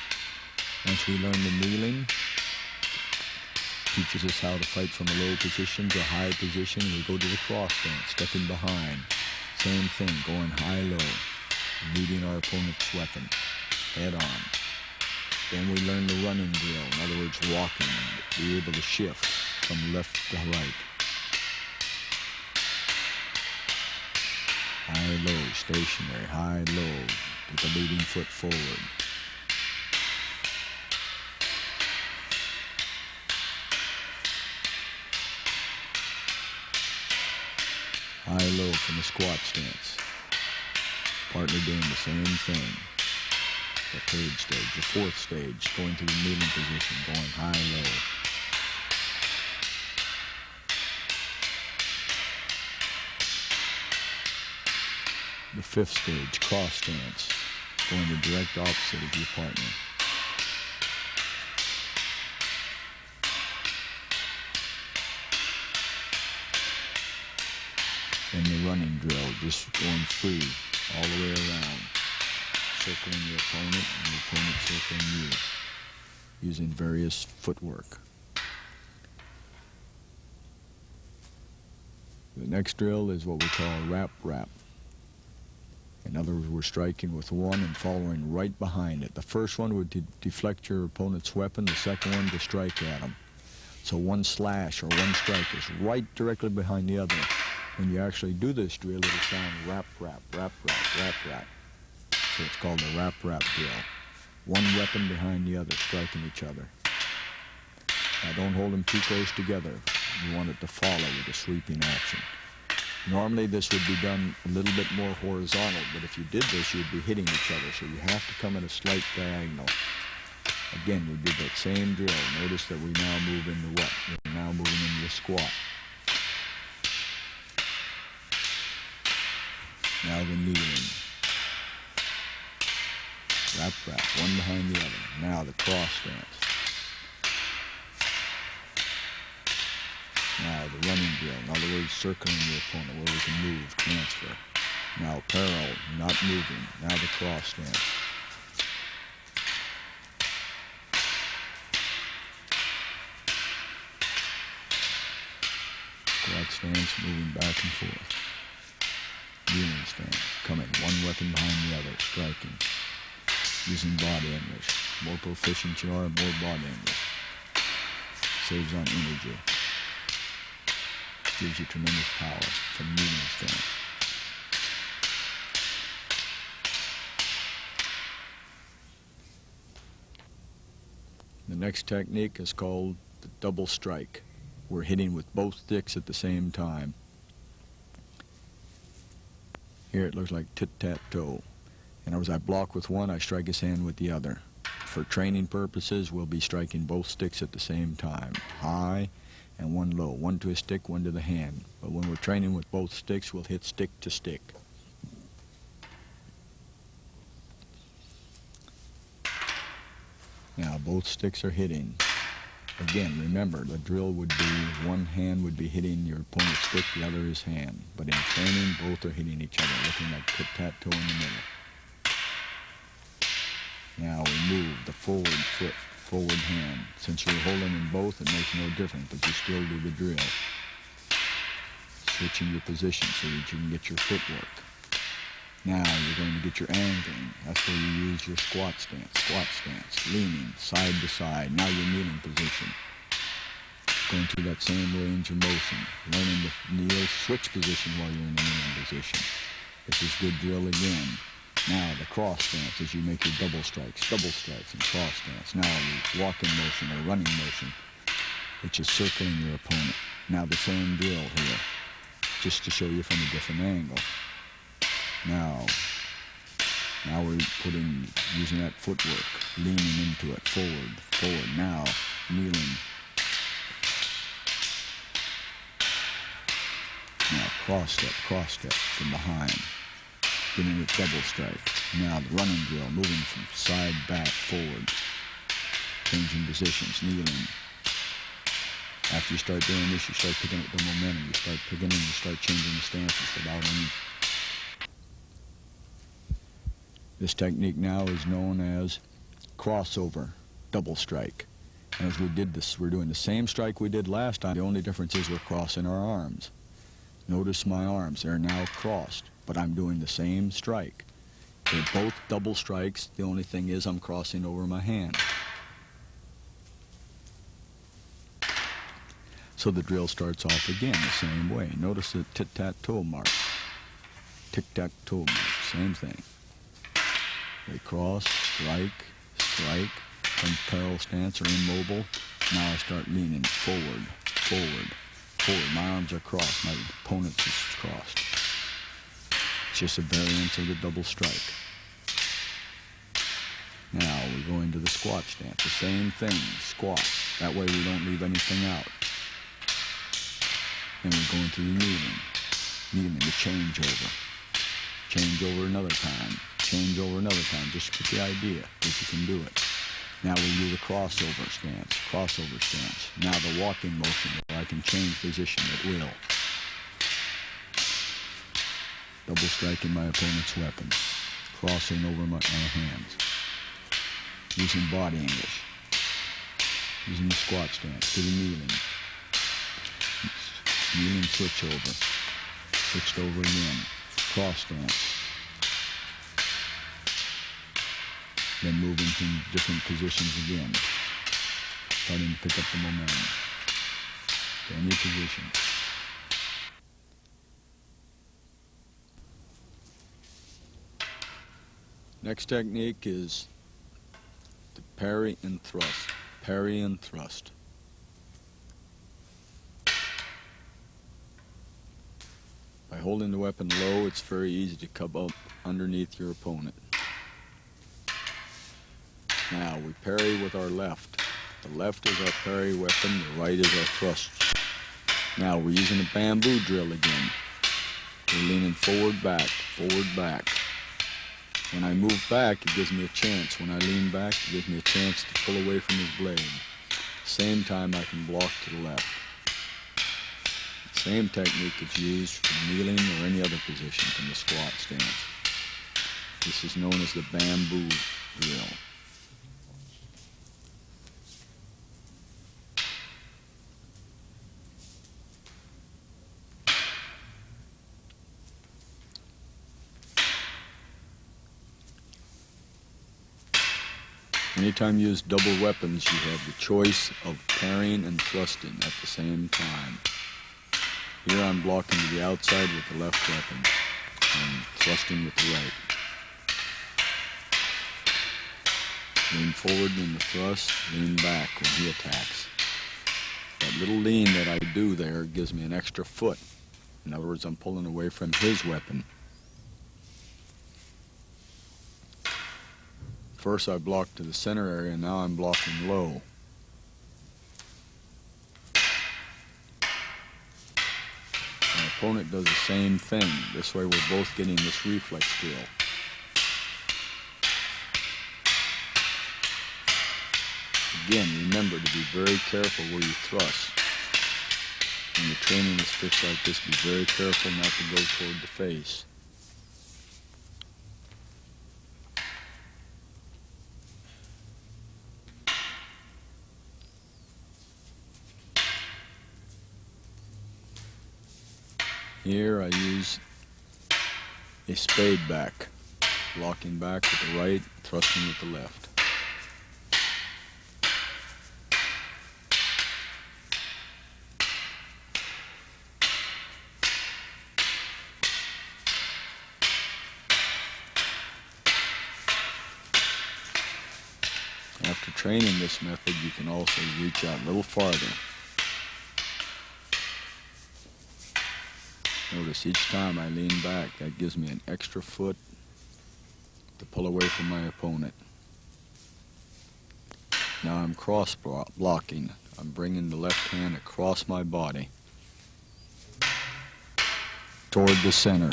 Speaker 1: Once we learn the kneeling, teaches us how to fight from a low position to a high position. We go to the cross stance, stepping behind. Same thing, going high-low, meeting our opponent's weapon, head on. Then we learn the running drill, in other words, walking, be able to shift from left to right. High-low, stationary, high-low, with the leading foot forward. High-low from the squat stance. Partner doing the same thing. The third stage. The fourth stage, going to the kneeling position, going high-low. The fifth stage, cross stance, going the direct opposite of your partner. And the running drill, just going free all the way around, circling your opponent and your opponent circling you, using various footwork. The next drill is what we call wrap. In other words, we're striking with one and following right behind it. The first one would deflect your opponent's weapon, the second one to strike at him. So one slash or one strike is right directly behind the other. When you actually do this drill, it'll sound wrap. So it's called the wrap drill. One weapon behind the other, striking each other. Now don't hold them too close together. You want it to follow with a sweeping action.
Speaker 2: Normally this would be done a little bit more horizontal, but if you did this, you'd be hitting each other, so you have to come at a slight diagonal. Again, we did that same drill. Notice that we now move into what? We're now moving into the squat. Now the kneeling. Wrap, wrap, one behind the other. Now the cross stance. Now the running drill. In other words, circling the opponent where we can move, transfer. Now parallel, not moving. Now the cross stance. Squat stance, moving back and forth. Kneeling stance, coming one weapon behind the other, striking. Using body English. More proficient you are, more body English. Saves on energy. Gives you tremendous power from kneeling stance. The next technique is called the double strike. We're hitting with both sticks at the same time. Here it looks like tit-tat-toe. In other words, I block with one, I strike his hand with the other. For training purposes, we'll be striking both sticks at the same time. High and one low. One to a stick, one to the hand. But when we're training with both sticks, we'll hit stick to stick. Now both sticks are hitting. Again, remember, the drill would be one hand would be hitting your opponent's stick, the other his hand. But in training, both are hitting each other, looking like tit-tat-toe in the middle. Now we move the forward foot, forward hand. Since you're holding in both, it makes no difference, but you still do the drill. Switching your position so that you can get your footwork. Now you're going to get your angling. That's where you use your squat stance, leaning side to side. Now your kneeling position. Going through that same range of motion. Learning to kneel, switch position while you're in the kneeling position. This is good drill again. Now the cross stance as you make your double strikes and cross stance. Now the walking motion or running motion, which is circling your opponent. Now the same drill here, just to show you from a different angle. Now we're using that footwork, leaning into it, forward. Now kneeling. Now cross step from behind. Getting a double strike. Now the running drill, moving from side, back, forward. Changing positions, kneeling. After you start doing this, you start picking up the momentum. You start changing the stances without any. This technique now is known as crossover double strike. And as we did this, we're doing the same strike we did last time. The only difference is we're crossing our arms. Notice my arms, they're now crossed. But I'm doing the same strike. They're both double strikes. The only thing is I'm crossing over my hand. So the drill starts off again the same way. Notice the tit-tat-toe mark. Tic-tac-toe mark, same thing. They cross, strike, from parallel stance or immobile. Now I start leaning forward. My arms are crossed, my opponent's is crossed. Just a variance of the double strike. Now we go into the squat stance. The same thing, squat. That way we don't leave anything out. And we go into the kneeling, the changeover. Changeover another time, just get the idea that you can do it. Now we do the crossover stance. Now the walking motion where I can change position at will. Double striking my opponent's weapon, crossing over my hands, using body English, using the squat stance to the kneeling switch over, switched over again, cross stance, then moving to different positions again, starting to pick up the momentum, to any position. Next technique is the parry and thrust. By holding the weapon low, it's very easy to come up underneath your opponent. Now we parry with our left. The left is our parry weapon, the right is our thrust. Now we're using a bamboo drill again. We're leaning forward, back, forward, back. When I move back, it gives me a chance. When I lean back, it gives me a chance to pull away from his blade. Same time I can block to the left. The same technique is used for kneeling or any other position from the squat stance. This is known as the bamboo drill. Anytime you use double weapons, you have the choice of parrying and thrusting at the same time. Here I'm blocking to the outside with the left weapon and thrusting with the right. Lean forward in the thrust, lean back when he attacks. That little lean that I do there gives me an extra foot. In other words, I'm pulling away from his weapon. First I blocked to the center area, now I'm blocking low. My opponent does the same thing. This way we're both getting this reflex drill. Again, remember to be very careful where you thrust. When you're training with sticks like this, be very careful not to go toward the face. Here I use a spade back, blocking back with the right, thrusting with the left. After training this method, you can also reach out a little farther. Notice each time I lean back, that gives me an extra foot to pull away from my opponent. Now I'm cross blocking. I'm bringing the left hand across my body toward the center.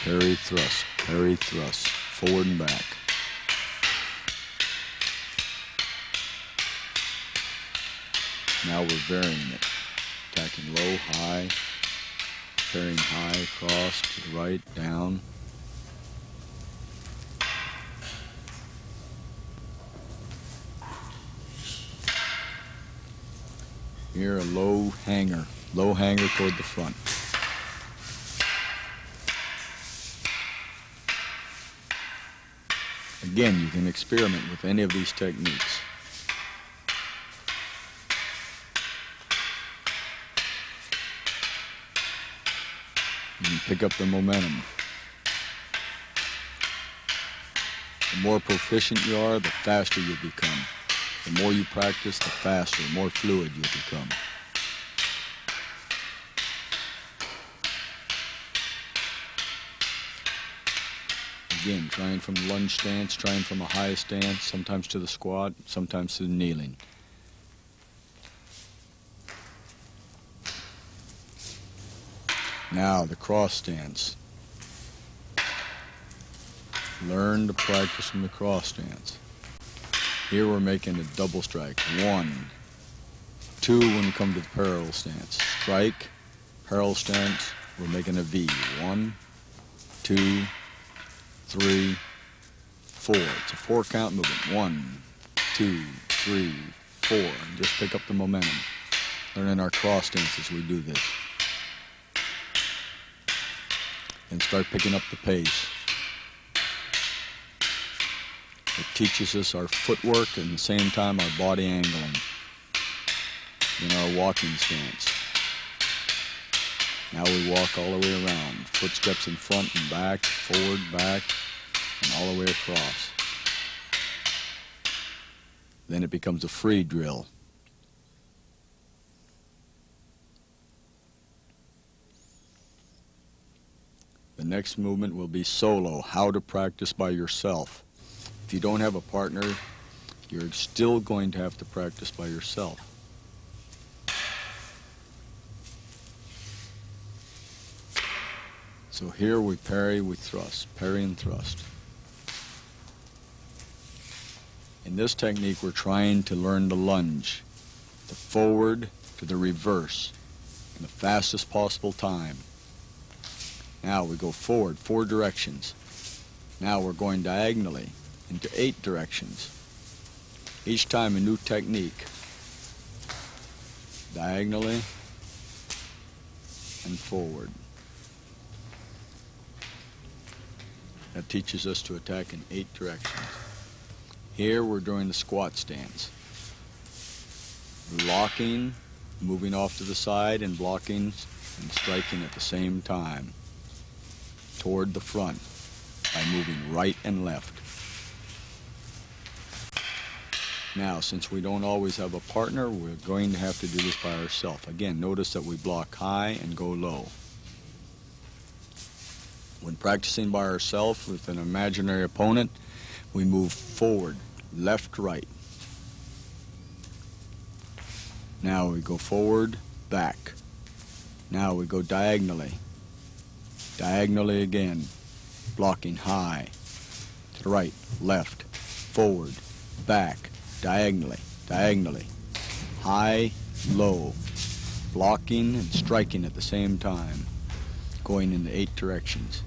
Speaker 2: Parry, thrust, forward and back. Now we're varying it, attacking low, high, parrying high, cross, to the right, down. Here a low hanger toward the front. Again, you can experiment with any of these techniques. You can pick up the momentum. The more proficient you are, the faster you become. The more you practice, the faster, more fluid you become. Again, trying from the lunge stance, trying from a high stance, sometimes to the squat, sometimes to the kneeling. Now, the cross stance. Learn to practice from the cross stance. Here we're making a double strike. 1, 2 when we come to the parallel stance. Strike, parallel stance, we're making a V. 1, 2, 3, 4. It's a 4-count movement. 1, 2, 3, 4. And just pick up the momentum. Learning our cross stance as we do this. And start picking up the pace. It teaches us our footwork and at the same time our body angling in our walking stance. Now we walk all the way around. Footsteps in front and back, forward, back, and all the way across. Then it becomes a free drill. The next movement will be solo, how to practice by yourself. If you don't have a partner, you're still going to have to practice by yourself. So here we parry, we thrust, parry and thrust. In this technique, we're trying to learn the lunge, the forward to the reverse, in the fastest possible time. Now we go forward 4 directions. Now we're going diagonally into 8 directions. Each time a new technique. Diagonally and forward. That teaches us to attack in 8 directions. Here we're doing the squat stance. Blocking, moving off to the side and blocking and striking at the same time. Toward the front by moving right and left. Now, since we don't always have a partner, we're going to have to do this by ourselves. Again, notice that we block high and go low. When practicing by ourselves with an imaginary opponent, we move forward, left, right. Now we go forward, back. Now we go diagonally. Diagonally again, blocking high, to the right, left, forward, back, diagonally, diagonally, high, low, blocking and striking at the same time, going in the 8 directions.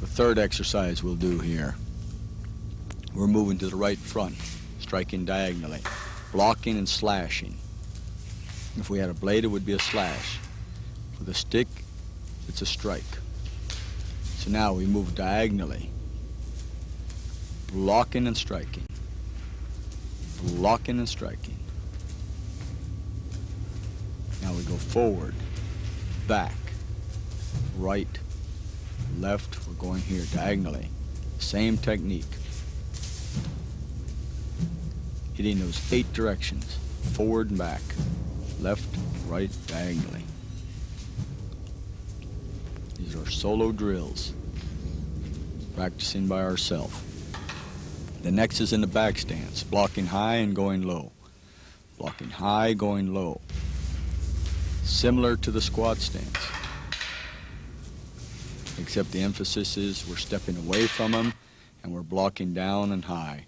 Speaker 2: The third exercise we'll do here, we're moving to the right front, striking diagonally, blocking and slashing. If we had a blade, it would be a slash. With a stick, it's a strike. So now we move diagonally, blocking and striking, blocking and striking. Now we go forward, back, right, left. We're going here diagonally. Same technique. Hitting those 8 directions, forward and back, left, right, diagonally. These are solo drills, practicing by ourselves. The next is in the back stance, blocking high and going low. Blocking high, going low. Similar to the squat stance, except the emphasis is we're stepping away from them and we're blocking down and high.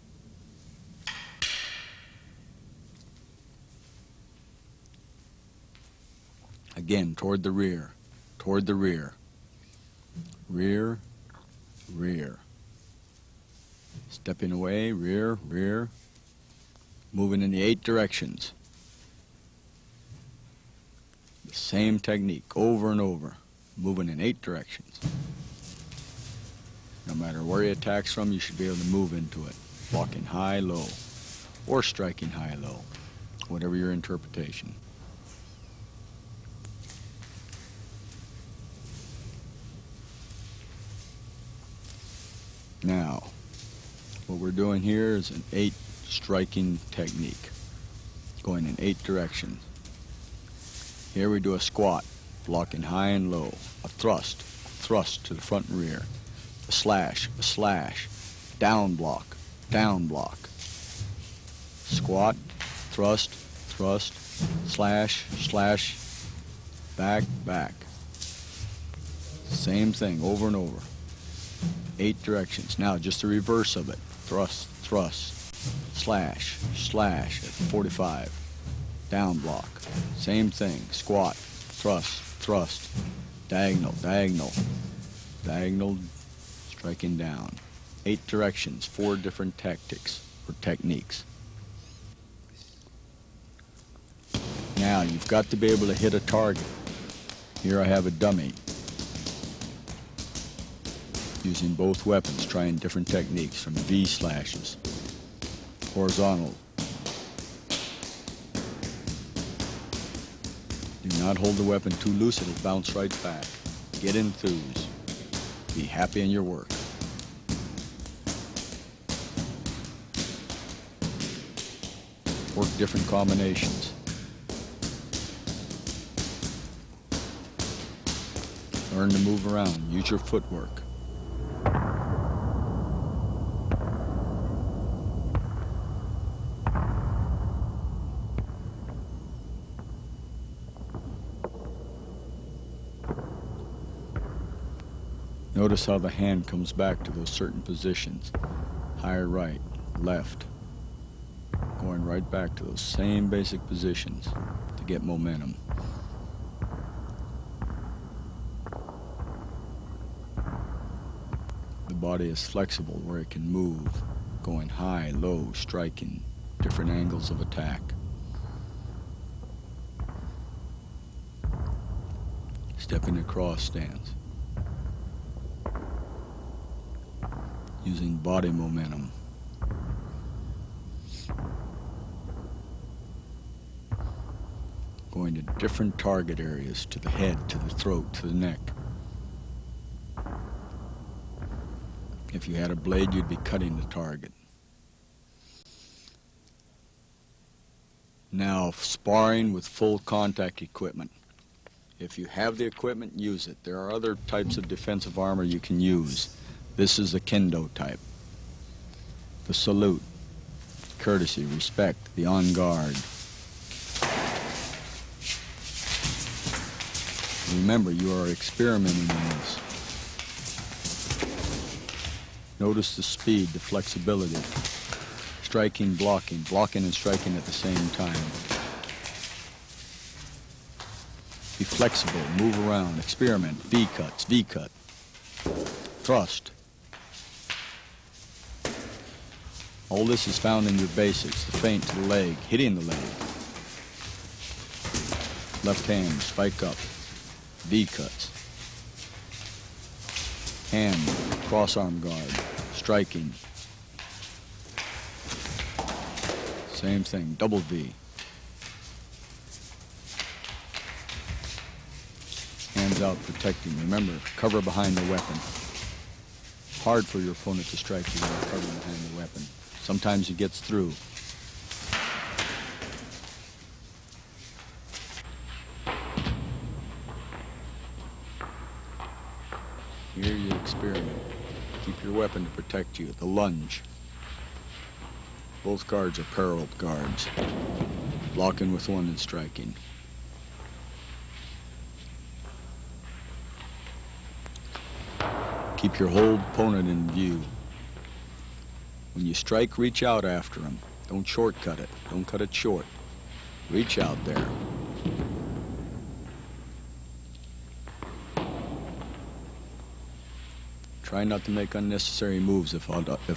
Speaker 2: Again, toward the rear, toward the rear. Rear, rear. Stepping away, rear, rear. Moving in the 8 directions. The same technique over and over. Moving in 8 directions. No matter where he attacks from, you should be able to move into it. Blocking high, low. Or striking high, low. Whatever your interpretation. Now, what we're doing here is an 8 striking technique, going in 8 directions. Here we do a squat, blocking high and low, a thrust to the front and rear, a slash, down block, squat, thrust, slash, back, back. Same thing over and over. 8 directions. Now just the reverse of it. Thrust, slash at 45. Down block. Same thing. Squat, thrust, diagonal, striking down. 8 directions, 4 different tactics or techniques. Now you've got to be able to hit a target. Here I have a dummy. Using both weapons, trying different techniques from V slashes, horizontal. Do not hold the weapon too loose, it'll bounce right back. Get enthused. Be happy in your work. Work different combinations. Learn to move around. Use your footwork. Notice how the hand comes back to those certain positions. Higher right, left. Going right back to those same basic positions to get momentum. The body is flexible where it can move, going high, low, striking, different angles of attack. Stepping across stance. Using body momentum. Going to different target areas, to the head, to the throat, to the neck. If you had a blade, you'd be cutting the target. Now, sparring with full contact equipment. If you have the equipment, use it. There are other types of defensive armor you can use. This is the kendo type. The salute, courtesy, respect, the on guard. Remember, you are experimenting in this. Notice the speed, the flexibility. Striking, blocking and striking at the same time. Be flexible, move around, experiment, V-cuts, V-cut. Thrust. All this is found in your basics. The feint to the leg, hitting the leg. Left hand, spike up. V-cuts. Hand, cross arm guard, striking. Same thing, double V. Hands out, protecting. Remember, cover behind the weapon. Hard for your opponent to strike you without covering behind the weapon. Sometimes he gets through. Here you experiment. Keep your weapon to protect you. The lunge. Both guards are parallel guards. Blocking with one and striking. Keep your whole opponent in view. When you strike, reach out after him. Don't shortcut it. Don't cut it short. Reach out there. Try not to make unnecessary moves if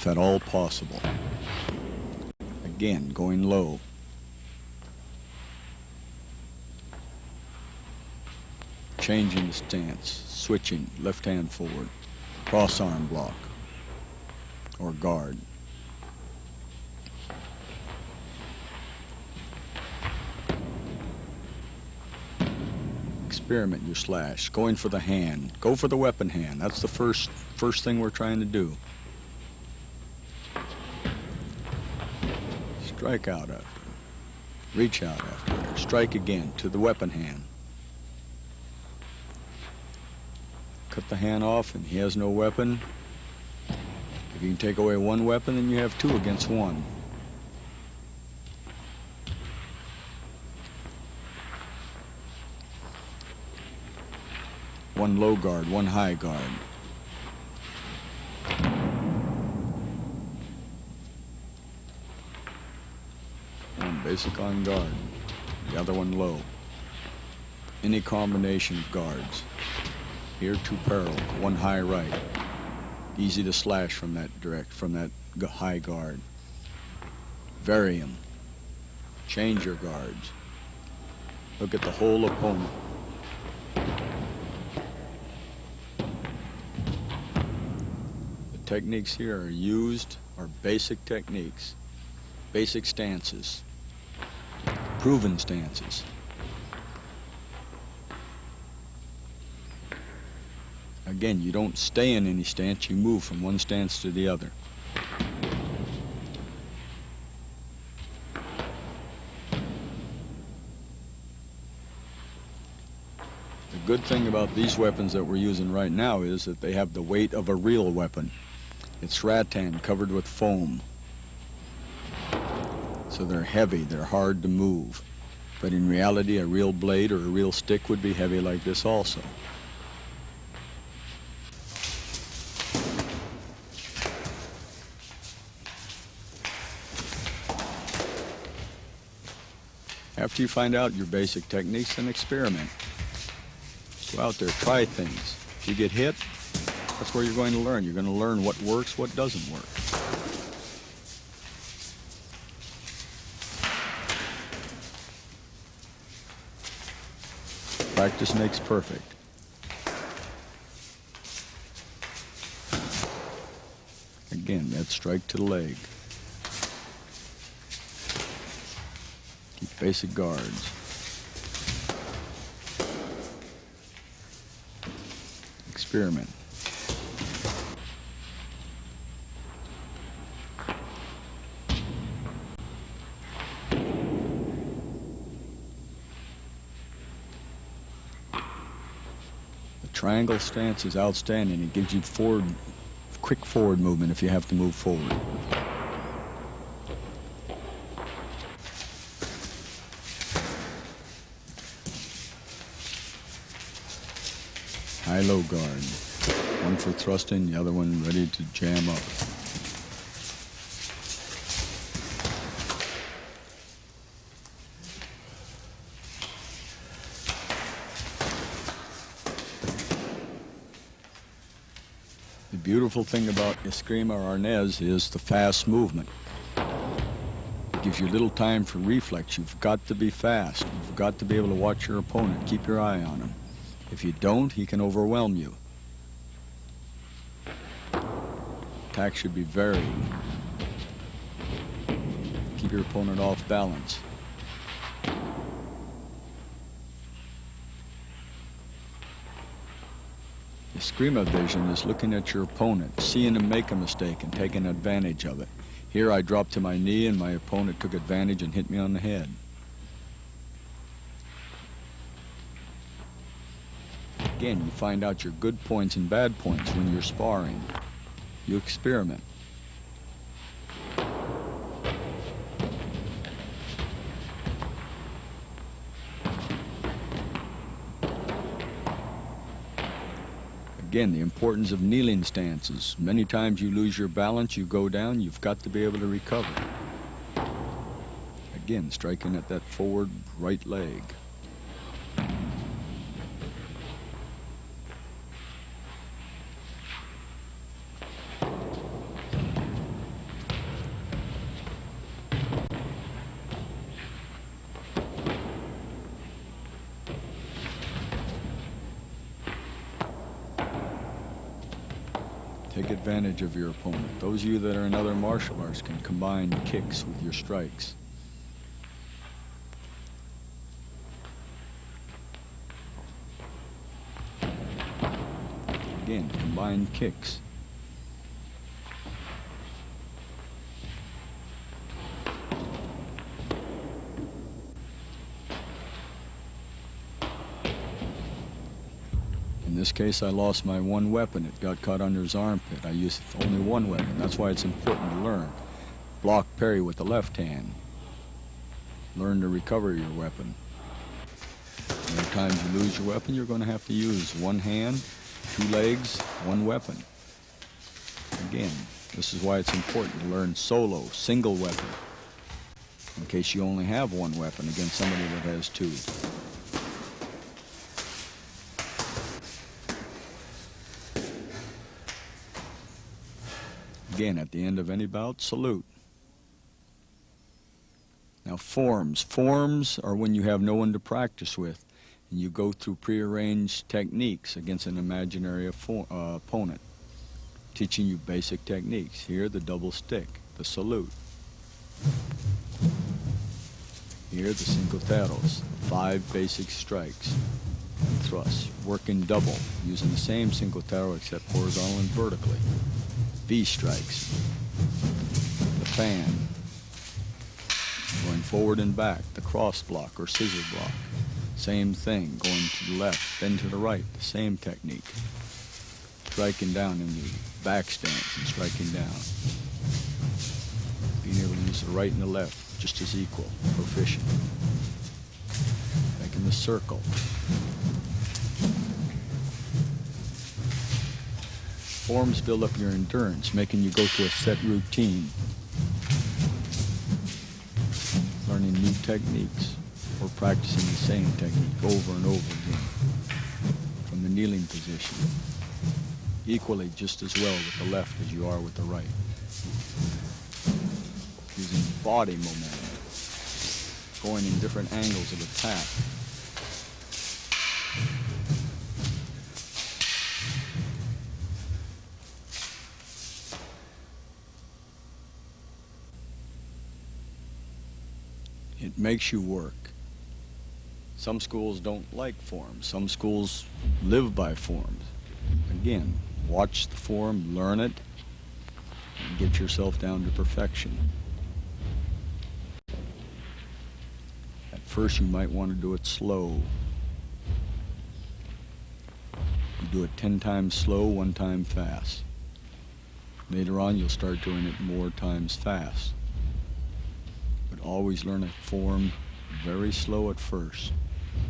Speaker 2: at all possible. Again, going low. Changing the stance, switching, left hand forward, cross arm block, or guard. Experiment your slash, going for the hand. Go for the weapon hand. That's the first thing we're trying to do. Strike out after. Reach out after. Strike again to the weapon hand. Cut the hand off and he has no weapon. If you can take away one weapon, then you have two against one. One low guard, one high guard. One basic on guard, the other one low. Any combination of guards. Here two parallel, one high right. Easy to slash from that high guard. Vary them. Change your guards. Look at the whole opponent. Techniques here are basic techniques, basic stances, proven stances. Again, you don't stay in any stance, you move from one stance to the other. good thing about these weapons that we're using right now is that they have the weight of a real weapon. It's rattan covered with foam. So they're heavy, they're hard to move. But in reality, a real blade or a real stick would be heavy like this also. After you find out your basic techniques, then experiment. Go out there, try things. If you get hit, that's where you're going to learn. You're going to learn what works, what doesn't work. Practice makes perfect. Again, that strike to the leg. Keep basic guards. Experiment. The triangle stance is outstanding. It gives you quick forward movement if you have to move forward. High-low guard. One for thrusting, the other one ready to jam up. The beautiful thing about escrima or arnis is the fast movement. It gives you little time for reflex. You've got to be fast. You've got to be able to watch your opponent. Keep your eye on him. If you don't, he can overwhelm you. Attack should be varied. Keep your opponent off balance. Escrima vision is looking at your opponent, seeing him make a mistake and taking advantage of it. Here I dropped to my knee and my opponent took advantage and hit me on the head. Again, you find out your good points and bad points when you're sparring. You experiment. Again, the importance of kneeling stances. Many times you lose your balance, you go down, you've got to be able to recover. Again, striking at that forward right leg. Take advantage of your opponent. Those of you that are in other martial arts can combine kicks with your strikes. Again, combine kicks. In this case, I lost my one weapon. It got caught under his armpit. I used only one weapon. That's why it's important to learn. Block parry with the left hand. Learn to recover your weapon. Every time you lose your weapon, you're going to have to use one hand, two legs, one weapon. Again, this is why it's important to learn solo, single weapon, in case you only have one weapon against somebody that has two. Again, at the end of any bout, salute. Now, forms. Forms are when you have no one to practice with, and you go through prearranged techniques against an imaginary opponent, teaching you basic techniques. Here, the double stick, the salute. Here, the cinco teros, 5 basic strikes and thrusts. Working double, using the same cinco tero except horizontal and vertically. V strikes, the fan, going forward and back, the cross block or scissor block, Same thing, going to the left, then to the right, the same technique. Striking down in the back stance and striking down. Being able to use the right and the left just as equal, proficient. Making the circle. Forms build up your endurance, making you go to a set routine. Learning new techniques or practicing the same technique over and over again from the kneeling position. Equally just as well with the left as you are with the right. Using body momentum, going in different angles of attack. It makes you work. Some schools don't like forms. Some schools live by forms. Again, watch the form, learn it, and get yourself down to perfection. At first you might want to do it slow. You do it 10 times slow, 1 time fast. Later on you'll start doing it more times fast. But always learn a form very slow at first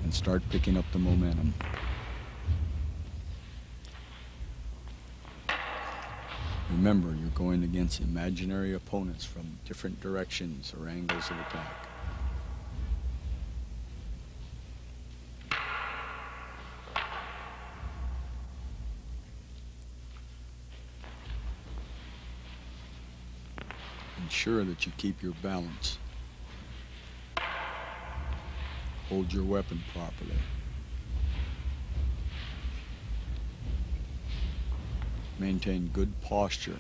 Speaker 2: and start picking up the momentum. Remember, you're going against imaginary opponents from different directions or angles of attack. Ensure that you keep your balance. Hold your weapon properly. Maintain good posture.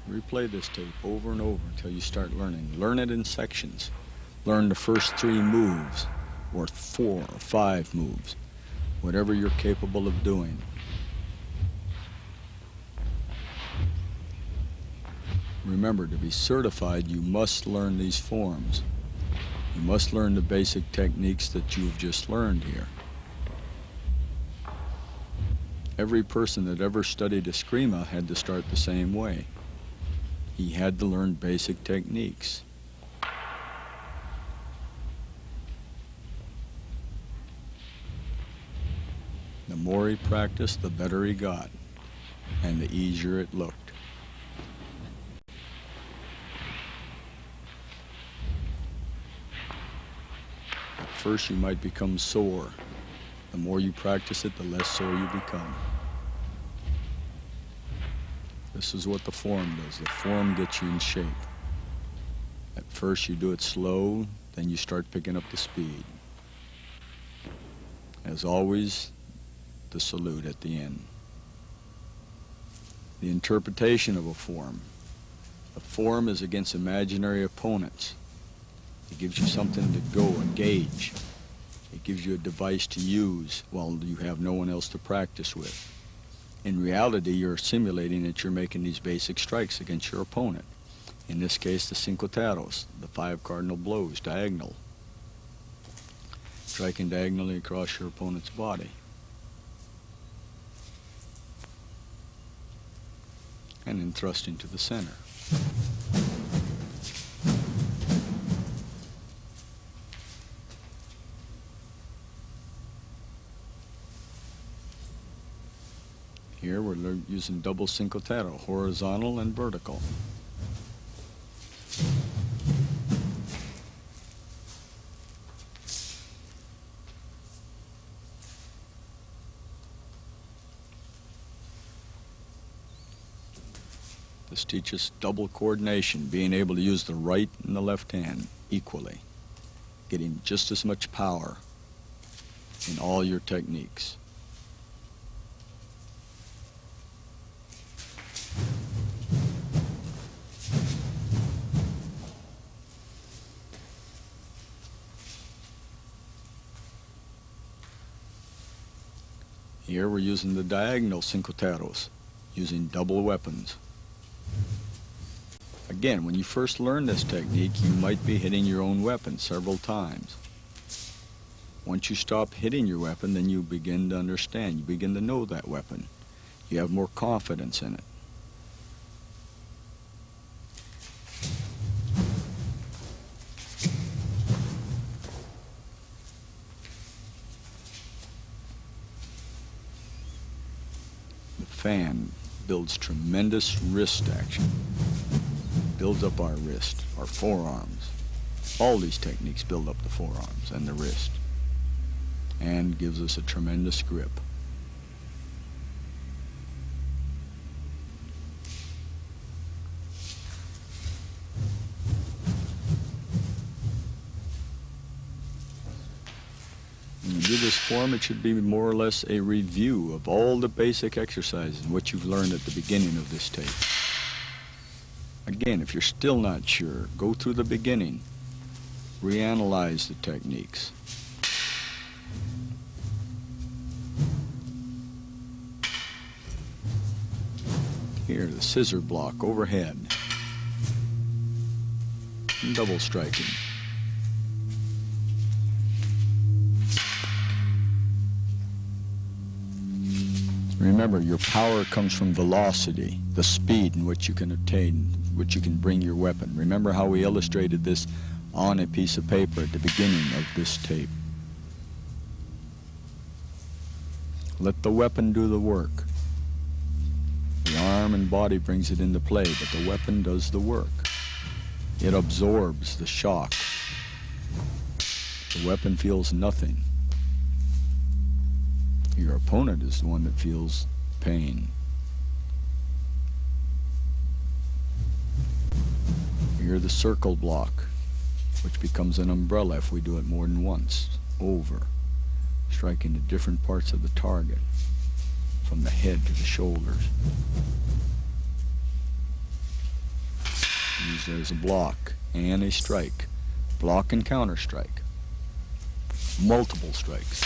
Speaker 2: Replay this tape over and over until you start learning. Learn it in sections. Learn the first 3 moves, or 4 or 5 moves, whatever you're capable of doing. Remember, to be certified, you must learn these forms. You must learn the basic techniques that you've just learned here. Every person that ever studied escrima had to start the same way. He had to learn basic techniques. The more he practiced, the better he got, and the easier it looked. At first you might become sore. The more you practice it, the less sore you become. This is what the form does. The form gets you in shape. At first you do it slow, then you start picking up the speed. As always, the salute at the end. The interpretation of a form. A form is against imaginary opponents. It gives you something to go, a gauge. It gives you a device to use while you have no one else to practice with. In reality, you're simulating that you're making these basic strikes against your opponent. In this case, the cinqueteros, the 5 cardinal blows, diagonal. Striking diagonally across your opponent's body. And then thrusting to the center. Here we're using double cinquetero, horizontal and vertical. This teaches double coordination, being able to use the right and the left hand equally, getting just as much power in all your techniques. Here we're using the diagonal cincoteros, using double weapons. Again, when you first learn this technique, you might be hitting your own weapon several times. Once you stop hitting your weapon, then you begin to understand. You begin to know that weapon. You have more confidence in it. The fan builds tremendous wrist action. Builds up our wrist, our forearms. All these techniques build up the forearms and the wrist, and gives us a tremendous grip. When you do this form, it should be more or less a review of all the basic exercises and what you've learned at the beginning of this tape. Again, if you're still not sure, go through the beginning. Reanalyze the techniques. Here, the scissor block overhead. And double striking. Remember, your power comes from velocity, the speed in which you can attain, which you can bring your weapon. Remember how we illustrated this on a piece of paper at the beginning of this tape. Let the weapon do the work. The arm and body brings it into play, but the weapon does the work. It absorbs the shock. The weapon feels nothing. Your opponent is the one that feels pain. Here, the circle block, which becomes an umbrella if we do it more than once, over, striking the different parts of the target, from the head to the shoulders. Used as a block and a strike. Block and counter strike. Multiple strikes.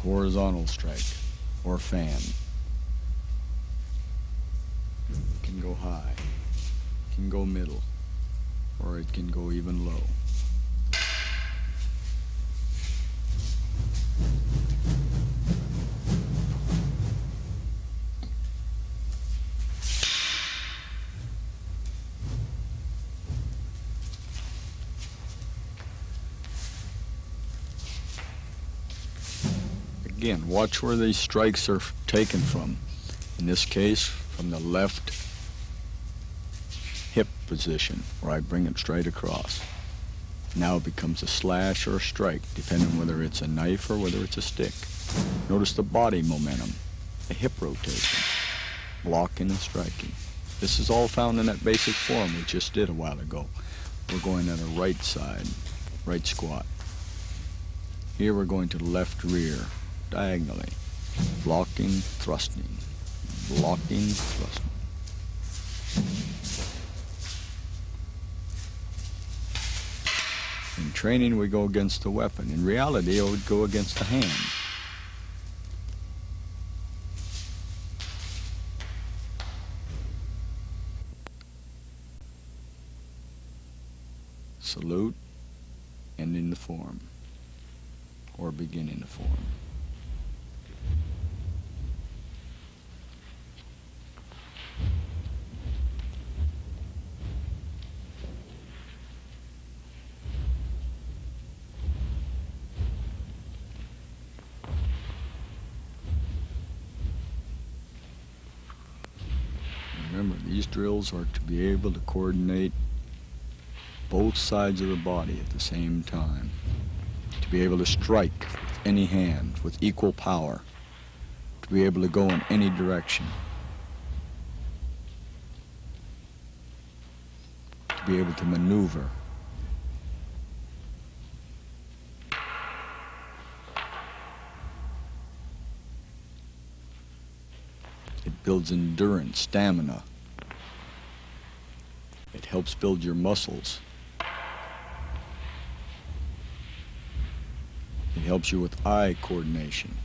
Speaker 2: Horizontal strike or fan. It can go high, it can go middle, or it can go even low. Again, watch where these strikes are taken from. In this case, from the left hip position, where I bring it straight across. Now it becomes a slash or a strike, depending on whether it's a knife or whether it's a stick. Notice the body momentum, the hip rotation, blocking and striking. This is all found in that basic form we just did a while ago. We're going at a right side, right squat. Here we're going to the left rear, diagonally, blocking, thrusting, blocking, thrusting. In training, we go against the weapon. In reality, it would go against the hand. Salute, ending the form, or beginning the form. Remember, these drills are to be able to coordinate both sides of the body at the same time, to be able to strike with any hand with equal power, to be able to go in any direction, to be able to maneuver. builds endurance, stamina. It helps build your muscles. It helps you with eye coordination.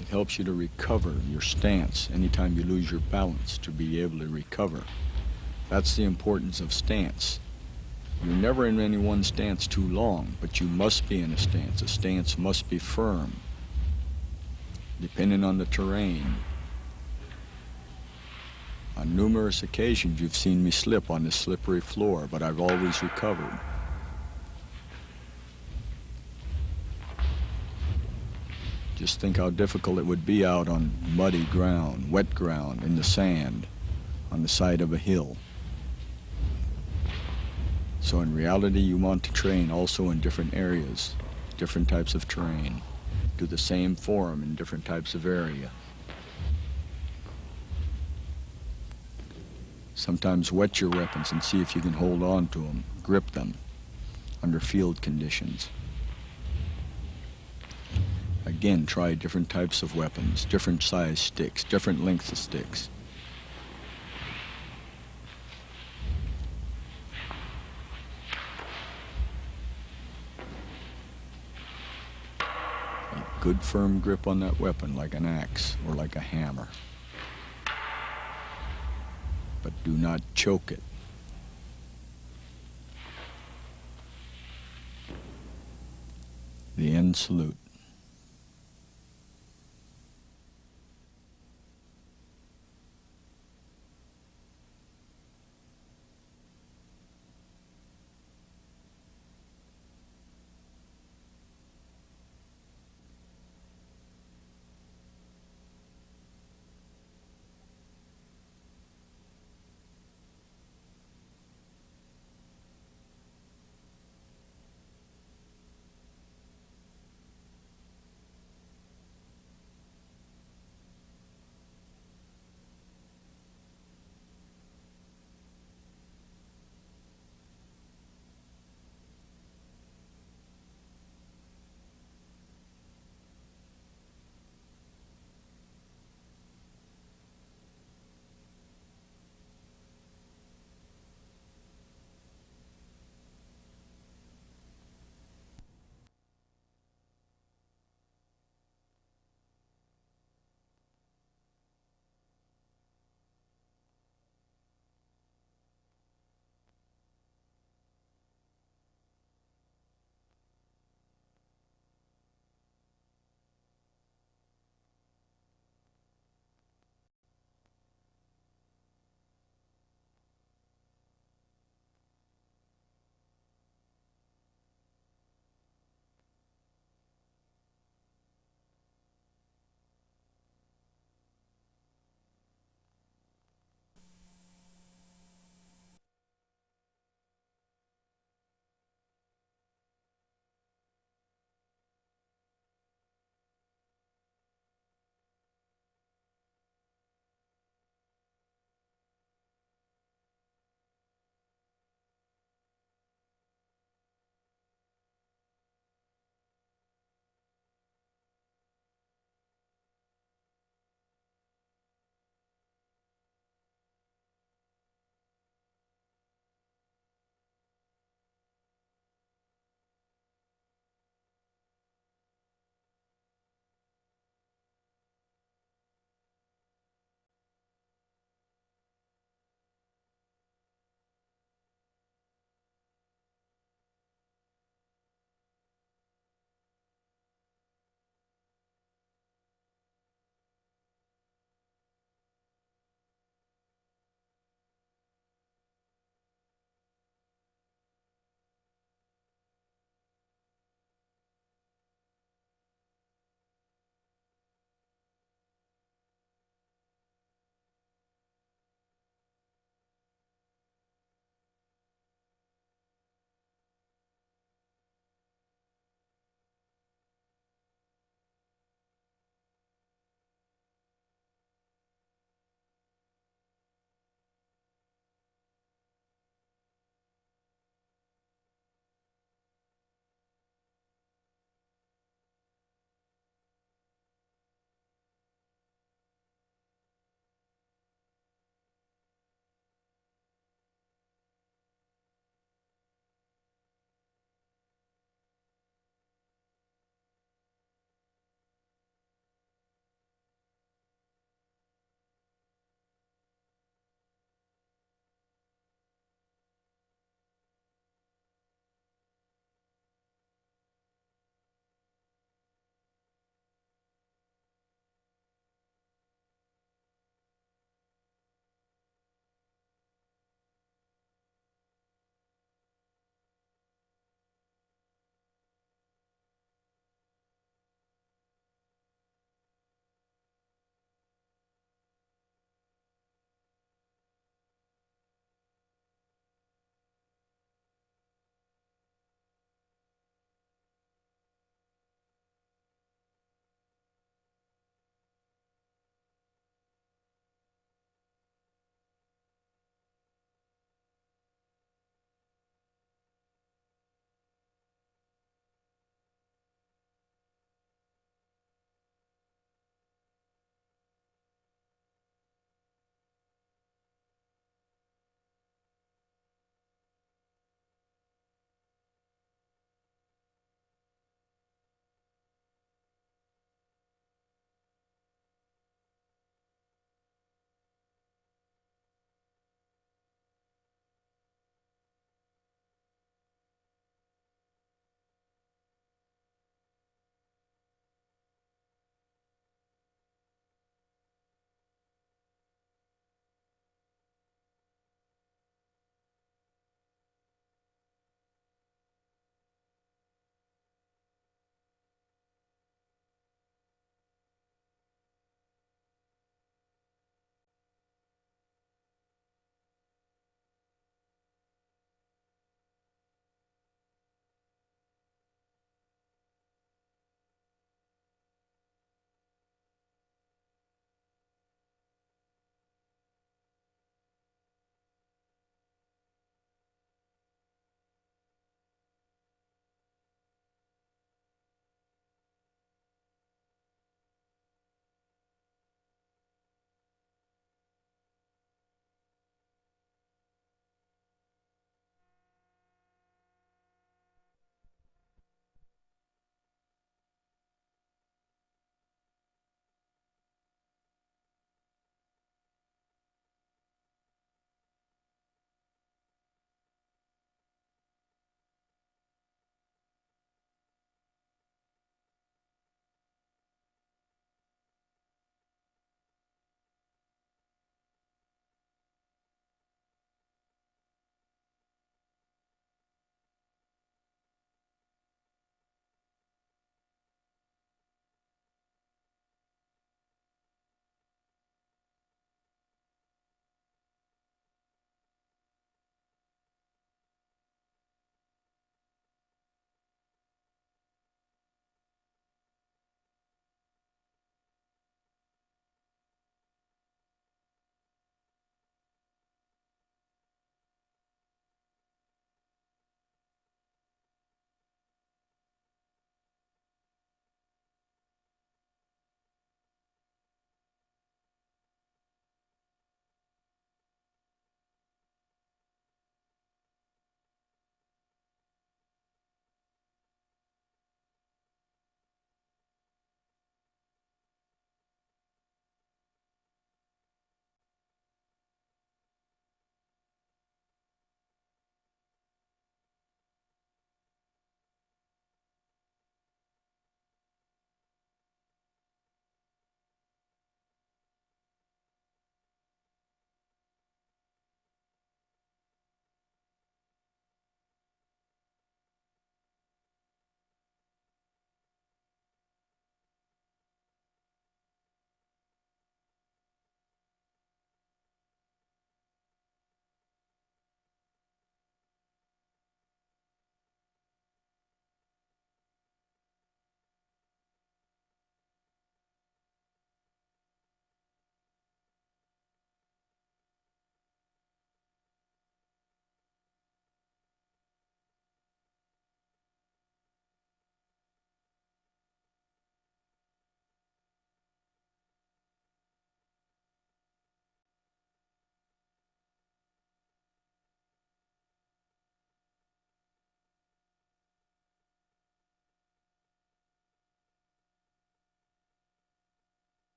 Speaker 2: It helps you to recover your stance anytime you lose your balance, to be able to recover. That's the importance of stance. You're never in any one stance too long, but you must be in a stance. A stance must be firm, depending on the terrain. On numerous occasions you've seen me slip on this slippery floor, but I've always recovered. Just think how difficult it would be out on muddy ground, wet ground, in the sand, on the side of a hill. So in reality, you want to train also in different areas, different types of terrain. Do the same form in different types of area. Sometimes wet your weapons and see if you can hold on to them, grip them under field conditions. Again, try different types of weapons, different size sticks, different lengths of sticks. A good firm grip on that weapon like an axe or like a hammer. But do not choke it. The end salute.